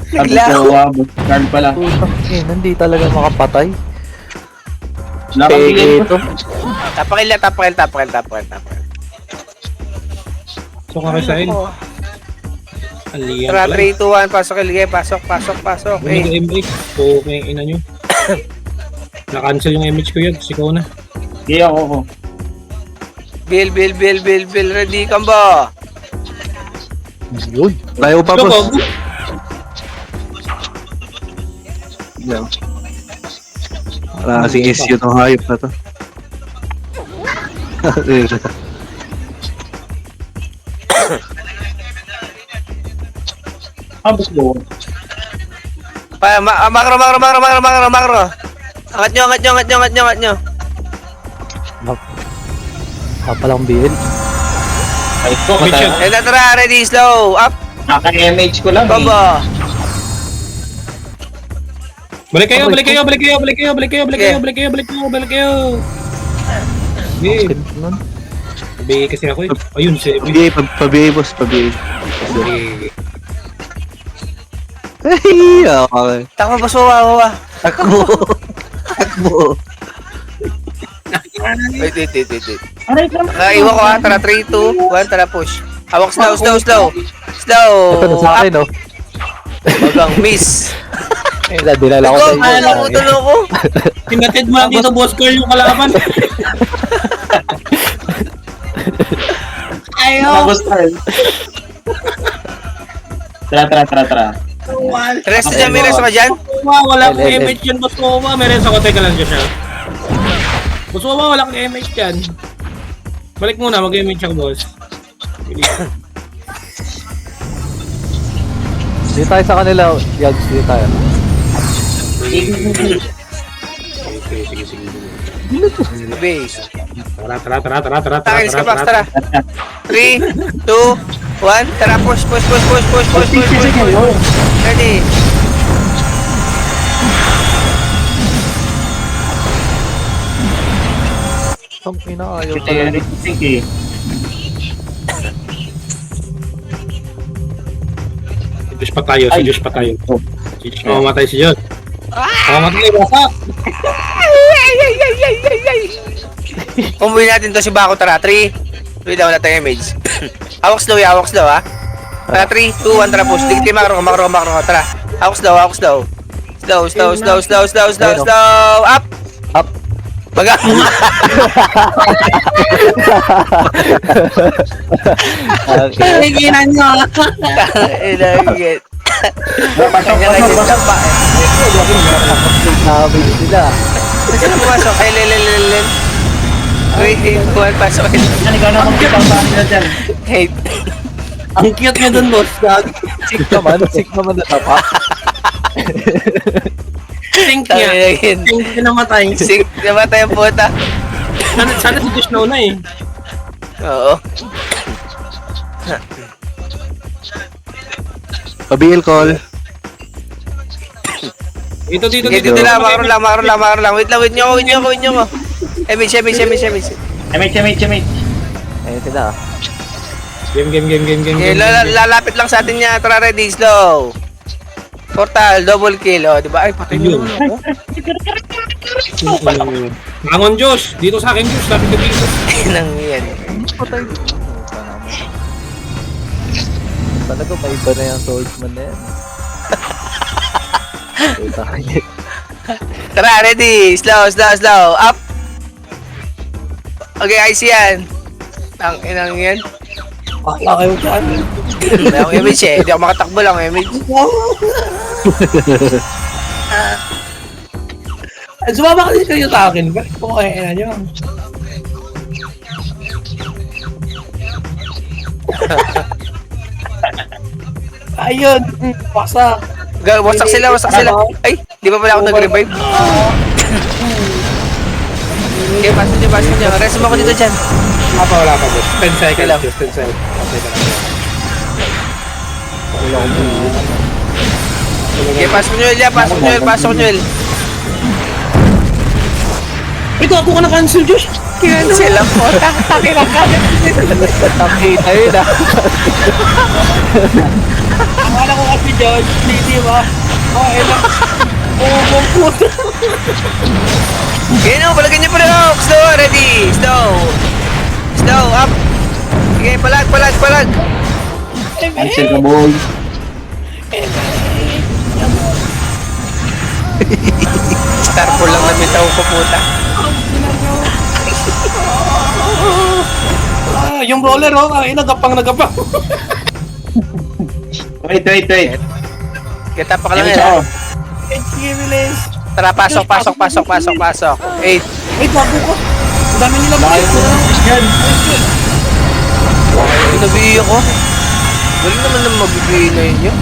S2: Sabi
S1: Naglaho.
S2: ko, boss card pala.
S4: Putang ina. Hindi talaga makapatay.
S2: Nakabigay
S4: Peke
S2: ko.
S4: ito.
S1: Tapakel.
S3: So, kakasain. Aliyan
S1: Tara,
S3: pala.
S1: 3, 2, 1, pasok el. Pasok.
S3: Ano
S1: Eh,
S3: yung MH? Okay, ina nyo. Na-cancel yung MH ko yun. Sikaw na.
S2: Kaya ako.
S1: Bill. Ready ka ba?
S4: Yun. Tayo pa,
S3: Ito,
S4: boss.
S3: Bob.
S4: Yan. Wala kasing issue ng hayop na to.
S2: Boss Noah.
S1: Makro. Angat nyo.
S4: Palang BL.
S2: Ay ko, patay ako.
S1: Eh, tara, ready, slow, up,
S2: Naka-MH ko lang eh.
S1: baba.
S3: Balik kayo. Game.
S4: Nun.
S3: Sabi kasi ako eh. Ayun, si
S4: Pa-BA, boss. Pa-BA.
S3: Sabi.
S4: Ay, okay.
S1: Takbo, baso,
S4: Takbo.
S1: Wait.
S2: Aray ko.
S1: Iwan ko ha, tara, 3, 2, 1, tara, push. Hawak, slow.
S4: Ito na sa akin, oh.
S1: Bagang miss.
S5: Dinala ko sa inyo.
S1: Tulong ko.
S3: Pinatid mo lang dito, boss girl, yung kalaban.
S2: Tapos tayo. Tara.
S1: Rest dyan, may rest ka dyan?
S3: Wala akong MH dyan, boss Wawa. May rin sa kote ka lang dyan siya. Boss Wawa, wala akong MH dyan. Balik muna, mag-MH ako, boss.
S5: Dito tayo sa kanila. Yags, dito tayo.
S3: Sige.
S1: Base.
S3: Tara.
S1: Takilis ka, Pax, tara. 3, 2, 1. Tara, push. Ready.
S5: Ang pinaayaw
S2: Sige,
S5: talaga.
S2: sige.
S3: Si Josh pa tayo. Mamamatay si Josh. Mamamatay, basa.
S1: Umuwi natin to si Bako, tara. 3. Wait daw na tayo image. Hawak slow, ha. Tara, 3, 2, 1, tara, push. Dikit makro. Tara. Hawak slow. Slow. Up. Baga.
S3: Kailangan nyo.
S1: Ilagit.
S2: Pasok.
S5: Sabi sila.
S1: Sino pumasok? Ay, lelen. Wait, kuhan pasok.
S2: Yan, ikaw na makikita ang saan nila dyan.
S1: Hate.
S3: Ang cute niya dun, boss.
S5: Sick naman na tapa.
S3: Think niya.
S1: Tangin.
S3: Think niya namatay.
S1: Sik, namatay ang puta.
S3: Sana si Josh na una eh.
S1: Oo.
S4: Pabil call.
S3: Dito.
S1: Sige, dito lang. Makro lang. Wait nyo ko. Image.
S2: MH.
S5: Ayun sila.
S3: Game.
S1: Okay, lalapit lang sa atin niya. Tara, ready, slow. Portal, double kill. Oh, di ba? Ay, patay nyo naman ako.
S3: Bangon, Josh. Dito sa akin, Josh. Lapit ka dito.
S1: Nang yan.
S5: Patay. Talaga may iba na yung swordsman na yan.
S1: Tara, ready. Slow. Up. Okay, ice yan. Ang inang yan.
S3: Bakla kayo dyan.
S1: Hindi ako image eh. Hindi ako makatakbo lang image.
S3: Sumama kasi kayo sa akin. Bakit po kaya nyo? Ayun. Pasa.
S1: Wasak sila. Ay, di ba pala ako nag-revive? Okay, paso nyo. Rest mo ako dito dyan.
S3: Wala pa, boss. 10 seconds.
S1: Kailan?
S3: Just 10 seconds. Okay ka lang.
S1: Okay, pasok nyo, Elia. Pasok nyo.
S3: Ito, ako ka na-cancel, Josh.
S1: Cancel ang puta. Taki lang ka.
S5: Takita yun ah.
S3: Akala ko kasi, Josh. Hindi ba? Okay lang. Bong puto.
S1: Okay, no. Palagyan nyo pa rin. Slow, ready. Slow, up. Sige, palag.
S2: Cancel ka, boy.
S1: Starfall lang namin tao ko puta.
S3: Yung brawler, oh. Ay, nagapang.
S2: Wait.
S1: Kita pa ka lang
S2: MH
S1: yan.
S2: ako.
S3: Sige, release.
S1: Tara, pasok. 8.
S3: Wait, bago ko. Ang dami nila
S2: Layo mo ng yan.
S1: Pinabihin ko. Galing naman ng mabibigay na yun.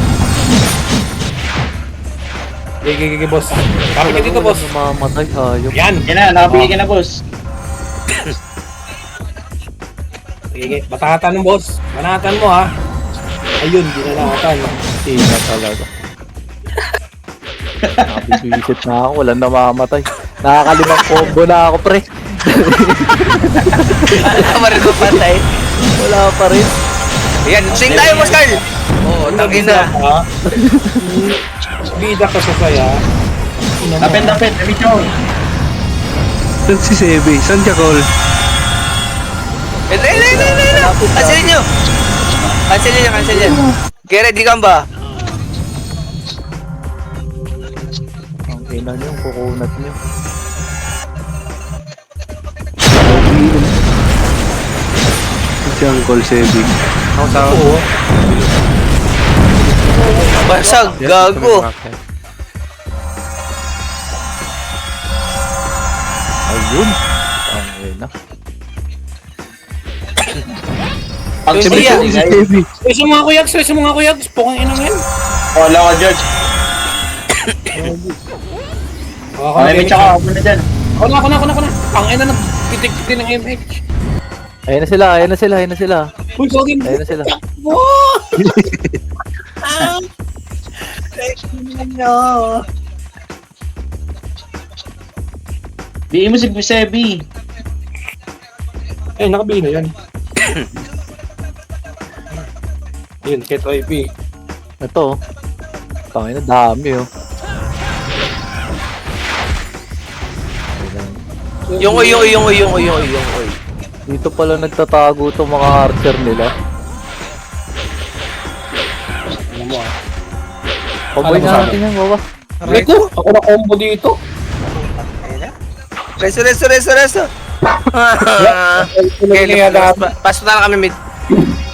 S3: Okay, boss. Kapit ka dito, boss.
S5: Mamamatay hayop.
S3: Yan.
S2: Yan na, nakabigay ka na, boss.
S3: Sige, batatan mo, boss. Banatan mo, ha. Ayun, di na nakatan.
S5: Tina talaga. Nakabibisit na ako. Walang namamatay. Nakakalimang combo na ako, pre.
S1: Wala pa rin mapatay.
S5: Wala pa rin.
S1: Yan, sing tayo, Boss Carl. Oo, tangin na.
S3: Ha? Bida ka sa saya.
S2: Dapit, MH ako.
S4: Saan si Sebe? Saan ka call?
S1: Ito. Cancelin nyo. Cancel yan. Okay, ready ka ba?
S5: Ina niyo, kukunat niyo.
S4: Jungle Sebi.
S1: Ako sa... Basag, gago.
S5: Ayun. Ang ina.
S2: Pag
S1: Hindi
S2: sabi
S1: yan.
S2: ko, guys,
S4: Sebi.
S3: Stress mo nga kuya, stress mo nga kuya. Pukang ina ngayon.
S2: wala ka, George. Okay, may tsaka ako na dyan.
S3: Ako na. Ang ina nagtitig-titig ng MH.
S5: Ayun na sila.
S3: Uy, sogin.
S5: Ayun na sila.
S2: Di mo si Sebi.
S3: Eh, nakabihin na yan. Yun, Ket OIP.
S5: Ito. Tangin na dami oh.
S1: Yung oy.
S5: Dito pala nagtatago itong mga archer nila.
S3: Ano mo ah.
S5: Pagboy
S3: Alam mo
S5: na natin yan, baba.
S3: Aray ko, ako na combo dito.
S1: Resto. Okay, pasok na lang kami mid.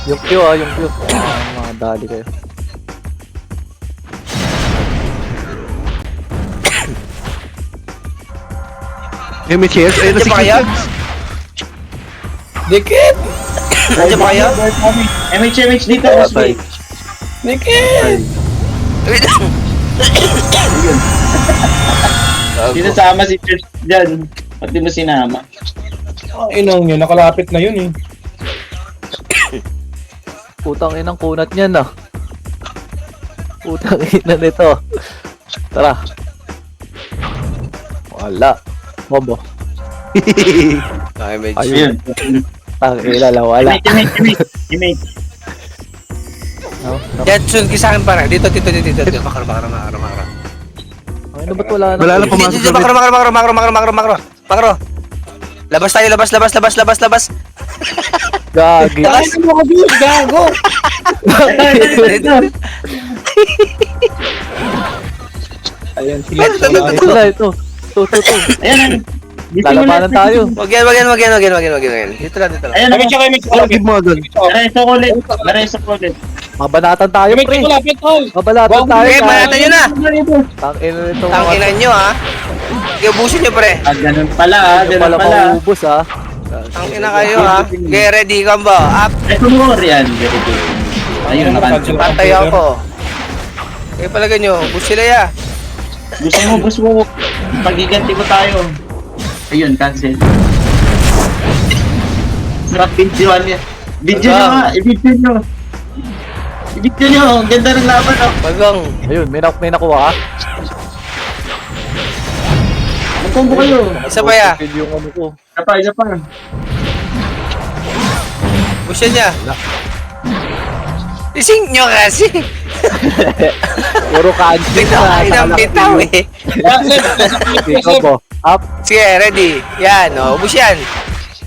S5: Yung Q yung Q. Mga dali kayo.
S4: MHS, ayun na
S1: Nandiyan
S4: si
S1: ba kaya?
S4: Kids.
S3: Dikit!
S1: Nandiyan ba kayo?
S2: MH dito, boss.
S4: Patay.
S3: Dikit!
S1: Wait lang.
S2: Sinasama si George dyan. Ba't di mo sinama?
S3: Ang inang yun, nakalapit na yun eh.
S5: Putang inang kunat niyan ah. Putang ina nito. Tara. Wala. Bobo.
S1: Okay, medyo.
S2: Ayun.
S5: Tang ilala wala.
S2: Image.
S5: No?
S1: Yan, sunod ka sa akin para. Dito. Makro.
S5: Ano ba't wala na?
S4: Wala na pumasok
S1: Dito,
S4: na
S1: makro. Labas tayo, labas.
S5: Gagi.
S3: Ay, ano ka biyo, gago! Ayan, sila.
S5: Ito.
S2: Ayan.
S5: Lalabanan tayo.
S1: Wag yan. Dito lang.
S2: Ayan.
S3: Kami siya, kami siya.
S4: Give mo agad.
S2: Mareso ulit.
S5: Mabanatan tayo,
S3: Kami
S5: pre.
S3: siya, lapit, tol.
S5: Mabanatan tayo.
S1: Okay, manatan nyo na.
S5: Tang ina nito.
S1: Ang ina nyo ha. Okay, ubusin nyo pre.
S2: Ganun pala,
S5: Ganun pala maubos ah.
S1: Ang ina kayo ha. Okay, ready ka ba? Up.
S2: Ito mo, Rian. Ayun, nakansin.
S1: Patay ako. Okay, palagan nyo. Ubus sila ya.
S2: Gusto mo. Pagiganti ko tayo. Ayun, cancel. Sarap videoan niya. Video nyo nga, i-video nyo. I-video nyo, ang ganda ng laban oh.
S1: Bagang.
S5: Ayun, may nakuha ka.
S2: Magkombo kayo.
S1: Isa pa ya.
S5: Kill yung ano ko.
S2: Isa pa.
S1: Ubus niya. Ising nyo kasi.
S5: Puro cancel
S1: Tignan kayo ng bitaw eh.
S5: Ikaw po. Up.
S1: Sige, ready. Yan, o. Ubus yan.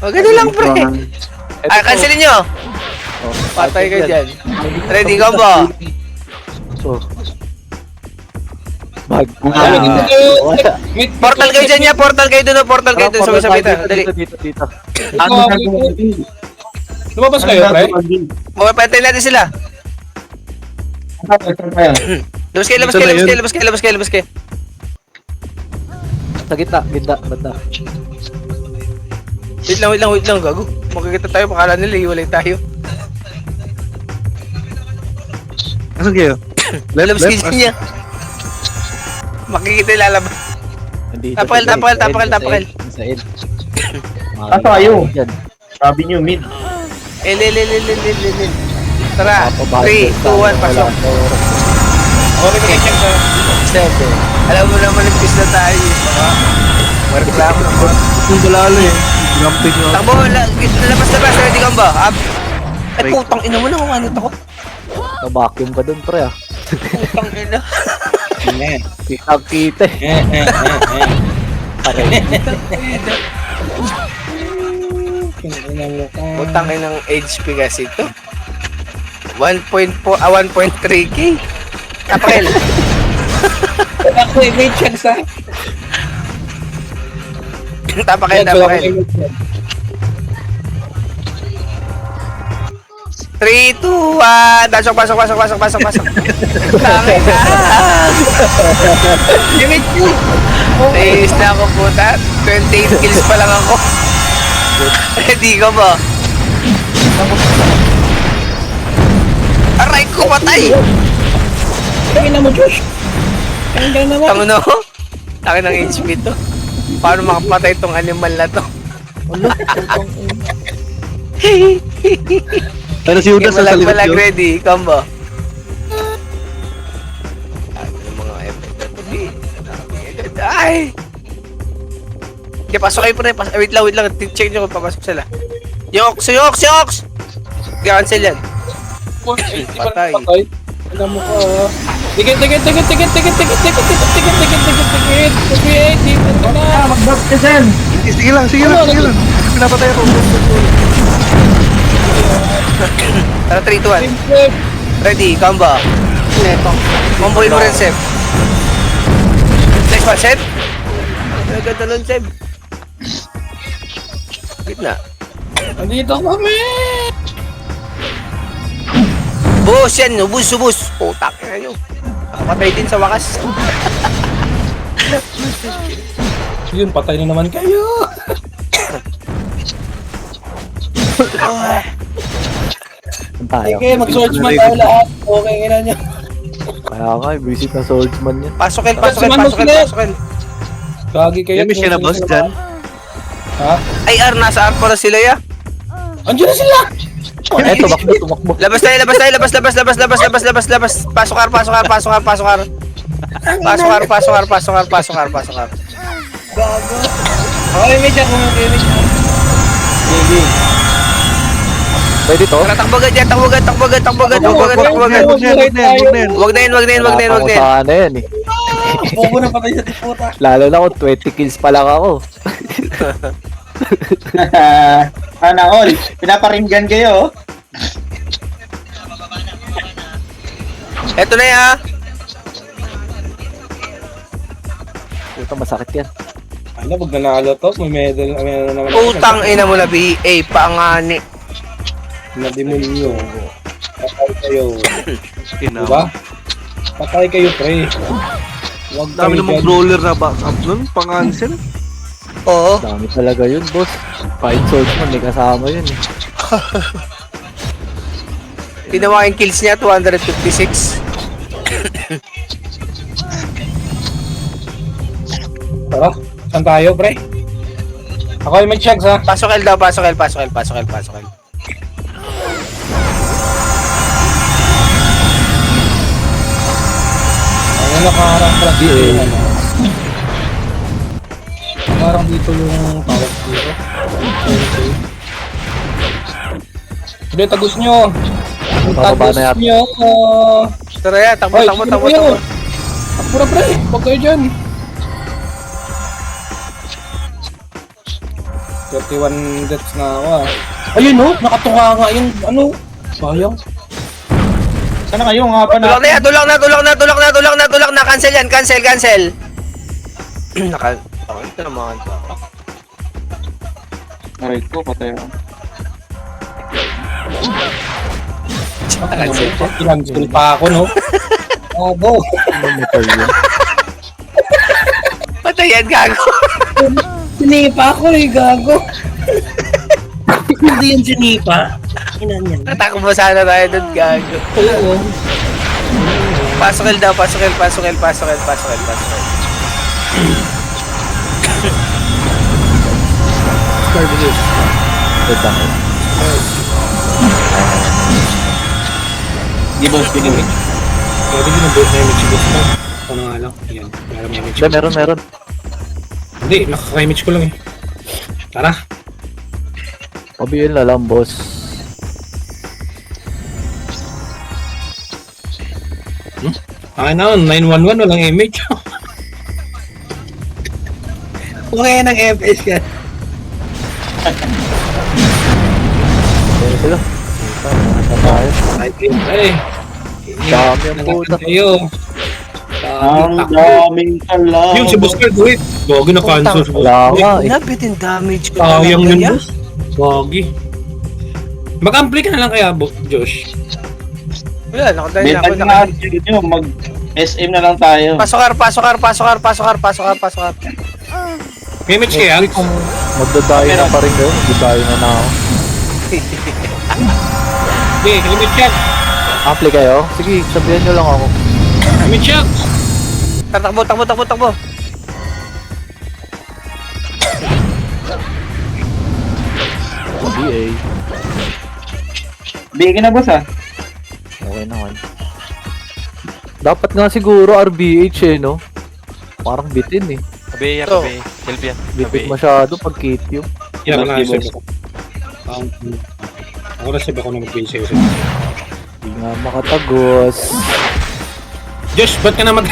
S1: O, ganun lang pre. Ah, cancelin nyo. Patay kayo dyan. Ready, combo.
S5: Oh. Bag.
S3: Wala.
S1: Portal kayo dyan ya. Portal kayo dun. Portal kayo dun. Sabay-sabay tayo. Dali.
S5: Dito.
S2: Ano gagawin?
S3: Lumabas kayo, pre?
S1: Mapapatay natin sila. Labas kayo.
S5: Sa gitna, banda.
S1: Wait lang, gago. Makikita tayo, pakala nila, iwalay tayo.
S4: Asan kayo?
S1: Labas kayo dyan niya. Makikita yung lalabas.
S5: Nandito.
S1: Tapakal.
S5: Sa end.
S2: Ato kayo?
S5: Yan.
S2: Sabi nyo, mid.
S1: El. Tara, 3, 2, 1, pasok.
S3: Okay, kami check sa...
S1: 7. Alam mo naman, nagpis na tayo. Mareklamo na ba?
S4: Itong balalo eh. Grampin nyo.
S1: Takbo, lalabas. Ready ka ba? Ay, putang ina mo na kung ano ako.
S5: Na-vacuum ka dun, pre ah.
S1: Putang ina.
S5: Kita
S1: Putang ina ng HP kasi ito. 1.3k. Tapakil.
S3: May chance ha.
S1: Tapakin, tapakin. 3, 2, 1. Pasok. Tangin na. Limit ko. Naiis na ako puta. 28 kills pa lang ako. Ready ka ba? Aray ko, patay.
S3: Tingnan mo, Josh. Tingnan naman.
S1: Tango no? Takin ng HP to. Paano makapatay tong animal na to?
S4: Pero si Judas sa likod
S1: Malag
S4: yun.
S1: ready, combo. Mga effect na to, ay! Okay, pasok kayo po na. Wait lang. Check nyo kung papasok sila. Yoks! Cancel yan. Patay.
S3: Alam mo ka. Tikit. Dito ka na.
S2: Mag-drop ka dyan.
S4: Sige lang. Pinapatay ako.
S1: Tara, 3, 2, 1. Ready, combo. Comboin mo rin, Seb. Next one, Seb. Naganda nun, Seb. Gitna.
S3: Andito kami.
S1: Bus yan, ubus. Putak na nyo. Nakapatay din sa wakas.
S3: Yun, patay na naman kayo.
S5: Saan tayo?
S3: Okay, mag-swordsman tayo lahat. Okay, ina niya.
S5: Kaya nga, visit na swordsman yan.
S1: Pasokin.
S3: Gagi kayo.
S4: May siya na boss dyan.
S3: Ha?
S1: Ay, nasa R pala sila ya.
S3: Andiyan na sila!
S5: Eh, tumakbo.
S1: Labas tayo. Pasok R.
S3: Okay, may dyan.
S5: Pwede to?
S1: Tara, takbo agad.
S4: Huwag na yan.
S1: Wag na yan.
S5: Wala pa ako sa ano yan eh.
S3: Bobo na patay sa tiputa.
S5: Lalo na kung 20 kills pa lang ako.
S2: Sana all. Pinaparinggan kayo.
S1: Eto na ya.
S5: Puta, masakit yan.
S3: Ano, pag nanalo to, may medal. Ano naman.
S1: Putang ina mo na BA. Pangani.
S3: Na demonyo. Patay kayo.
S4: Ina.
S3: Diba? Patay kayo, pre. Huwag
S4: Dami
S3: kayo
S4: namang
S3: dyan.
S4: brawler na backup nun. Pang-cancel.
S1: Oo.
S5: Dami talaga yun, boss. Fight swordsman, may kasama yun eh.
S1: Ginawa yung kills niya, 256.
S3: Tara, saan tayo, pre? Ako ay may checks, ha?
S1: Pasok L.
S3: Ano nakaharang pala dito yung ano? Nakaharang dito yung tawag dito. Okay. Hindi, tagus nyo!
S5: Bababa na yata.
S3: Nyo!
S1: Tara ya, takbo.
S3: Takbo na, pre! Huwag kayo dyan! 31 deaths na ako, ah. Ayun, no? Nakatunga nga yung ano. Sayang.
S2: Sana kayo nga pa na.
S1: Tulak na. Cancel yan. Naka... Ito naman.
S2: Aray ko, patay ako.
S1: Cancel.
S3: Ilang pa ako, no? Gago.
S5: Ano mo tayo yun?
S1: Patay yan, gago.
S3: Sinipa ako, eh, gago. Hindi yan sinipa. Inan yan.
S1: Natakbo sana tayo doon, gago.
S3: Oo.
S1: Pasok L.
S5: Wait lang eh.
S2: Di boss, pinili.
S3: Pwede din ang build na image ko. Ano nga lang. Yan. Meron image.
S5: Meron.
S3: Hindi, nakaka-image ko lang eh. Tara.
S5: Pabiyin na lang, boss.
S3: Akin na, 911, walang image. Okay ng FPS yan.
S5: Meron sila. Puta, nasa tayo.
S3: Ay,
S5: Dami ang puta.
S3: kayo.
S2: Ang daming kalaban.
S3: Yung si Boss Card, wait. Gagi na cancel si Boss
S5: Wala
S3: Card.
S5: nga eh.
S1: Nabitin damage ko.
S3: Sayang
S1: talaga
S3: yun,
S1: yan.
S3: boss. Gagi. Mag-ampli ka na lang kaya, Josh.
S1: Wala, nakadali na
S2: Benta
S1: ako.
S2: na nyo, mag-SM na lang tayo.
S1: Pasokar.
S3: May match kaya?
S5: Magdadayo na pa rin kayo. Magdadayo na ako.
S3: Hindi, limit yan.
S5: Ampli kayo? Sige, sabihan nyo lang ako.
S3: Limit yan.
S1: Takbo.
S5: BA.
S2: Bigyan na boss ah.
S5: Okay naman. Dapat nga siguro RBH eh, no? Parang bitin eh.
S6: Kabe,
S1: Ito.
S6: kabe. Help yan.
S5: Bitin
S6: Kabe.
S5: masyado pag KQ.
S3: Yan,
S2: Boss,
S3: wala na
S2: boss.
S3: save ako. Ako na save ako na mag-base sa'yo.
S5: Hindi nga makatagos.
S3: Josh, ba't ka na mag...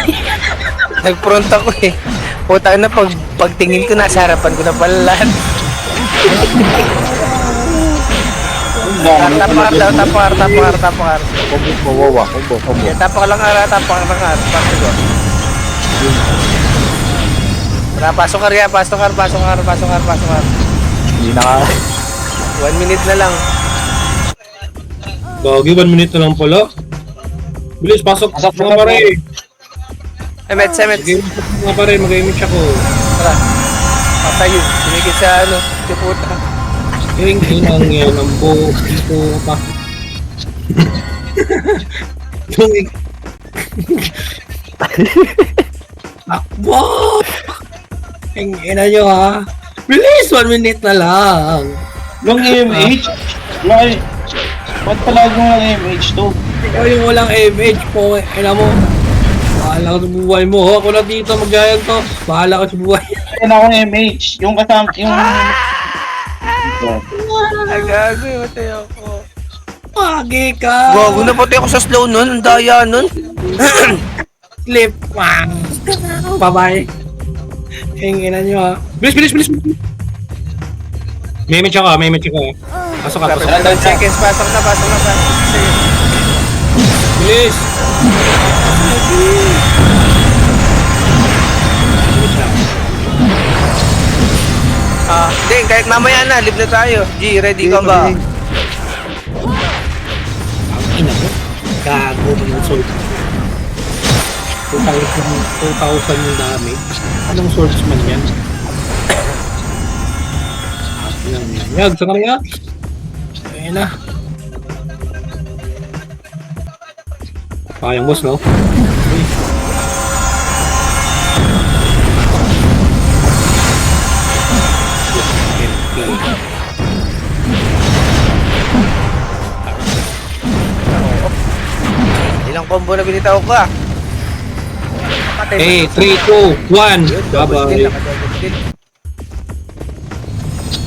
S1: Nag-front ako eh. Puta na, pagtingin ko, nasa harapan ko na pala lahat. Tapakar.
S5: Combo mawawa. Combo.
S1: Tapakar lang ara. Pasok ko. Pasokar.
S5: Hindi na nga.
S1: 1 minute na lang.
S3: Gagi, 1 minute na lang pala. Bilis, pasok.
S2: Pasok,
S3: Mga
S2: pasok.
S3: pare.
S1: Semets.
S3: Mga pare, mag-image ako.
S1: Tara. Patayo. Tumigil sa ano. Si puta.
S3: Yung inang yan, ang buhok dito pa. Tumig. Takbo! Ang ina nyo ha. Bilis, 1 minute na lang.
S2: Nung MH, ba't palagi mo lang MH to?
S3: Ikaw yung walang MH po. Ina mo. Bahala ka sa buhay mo. Ako na dito, mag-giant to. Bahala ka sa buhay.
S2: Kaya na akong MH. Yung kasama, yung...
S1: Agago. Matay ako.
S3: Pagi ka.
S1: Gago na pati ako sa slow nun. Ang daya nun.
S3: Slip. Bye-bye. Ang ina nyo ha. Bilis. May match ako. Pasok ka.
S1: 10 seconds. Pasok na. Sige.
S3: Bilis.
S1: Hindi, kahit mamaya na, live na tayo. G, ready ka ba?
S3: Ang ina mo. Gago mo yung sword. 2,000 yung damage. Anong swordsman yan? Yag, saan ka na yan? Ayun na. Sayang boss, no?
S1: Ilang combo na binitaw ko ah.
S3: Hey, 3, 2, 1. Bye-bye.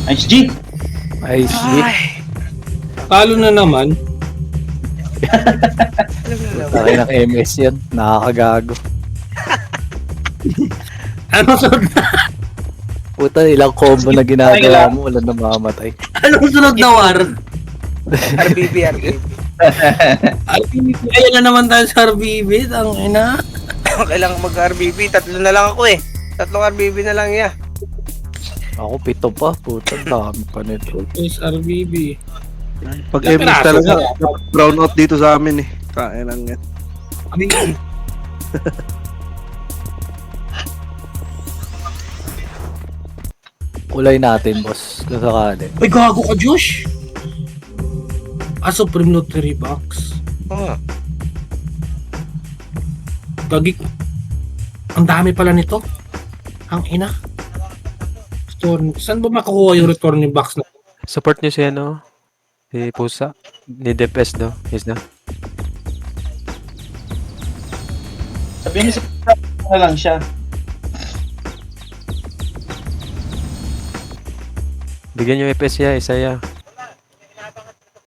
S2: Nice G!
S5: Ay, shit.
S3: Talo na naman.
S5: Takay ng MS yan. Nakakagago.
S3: Ano sunod na?
S5: Puta, ilang combo na ginagawa mo. Wala na mamamatay.
S3: Anong sunod na war?
S1: RBB.
S3: Ayan na naman tayo sa RBB. Ang ina.
S1: Kailangan mag-RBB. 3 na lang ako eh. 3 RBB na lang ya.
S5: Ako 7 pa. Puta, dami pa nito.
S3: Is RBB.
S4: Pag
S3: Ilang
S4: MS
S3: piraso
S4: talaga,
S3: ba?
S4: brown out dito sa amin eh. Kain lang yan.
S5: Kulay natin, boss. Kung sakali.
S3: Ay, gago ka, Josh! Supreme Lottery Box.
S1: Oo.
S3: Gagi. Ang dami pala nito. Ang ina. Saan ba makukuha yung returning box na?
S6: Support nyo si ano? Si Pusa. Ni DPS daw. Yes na.
S2: Sabihin niyo na lang siya.
S6: Bigyan nyo EPS ya, Isaiah.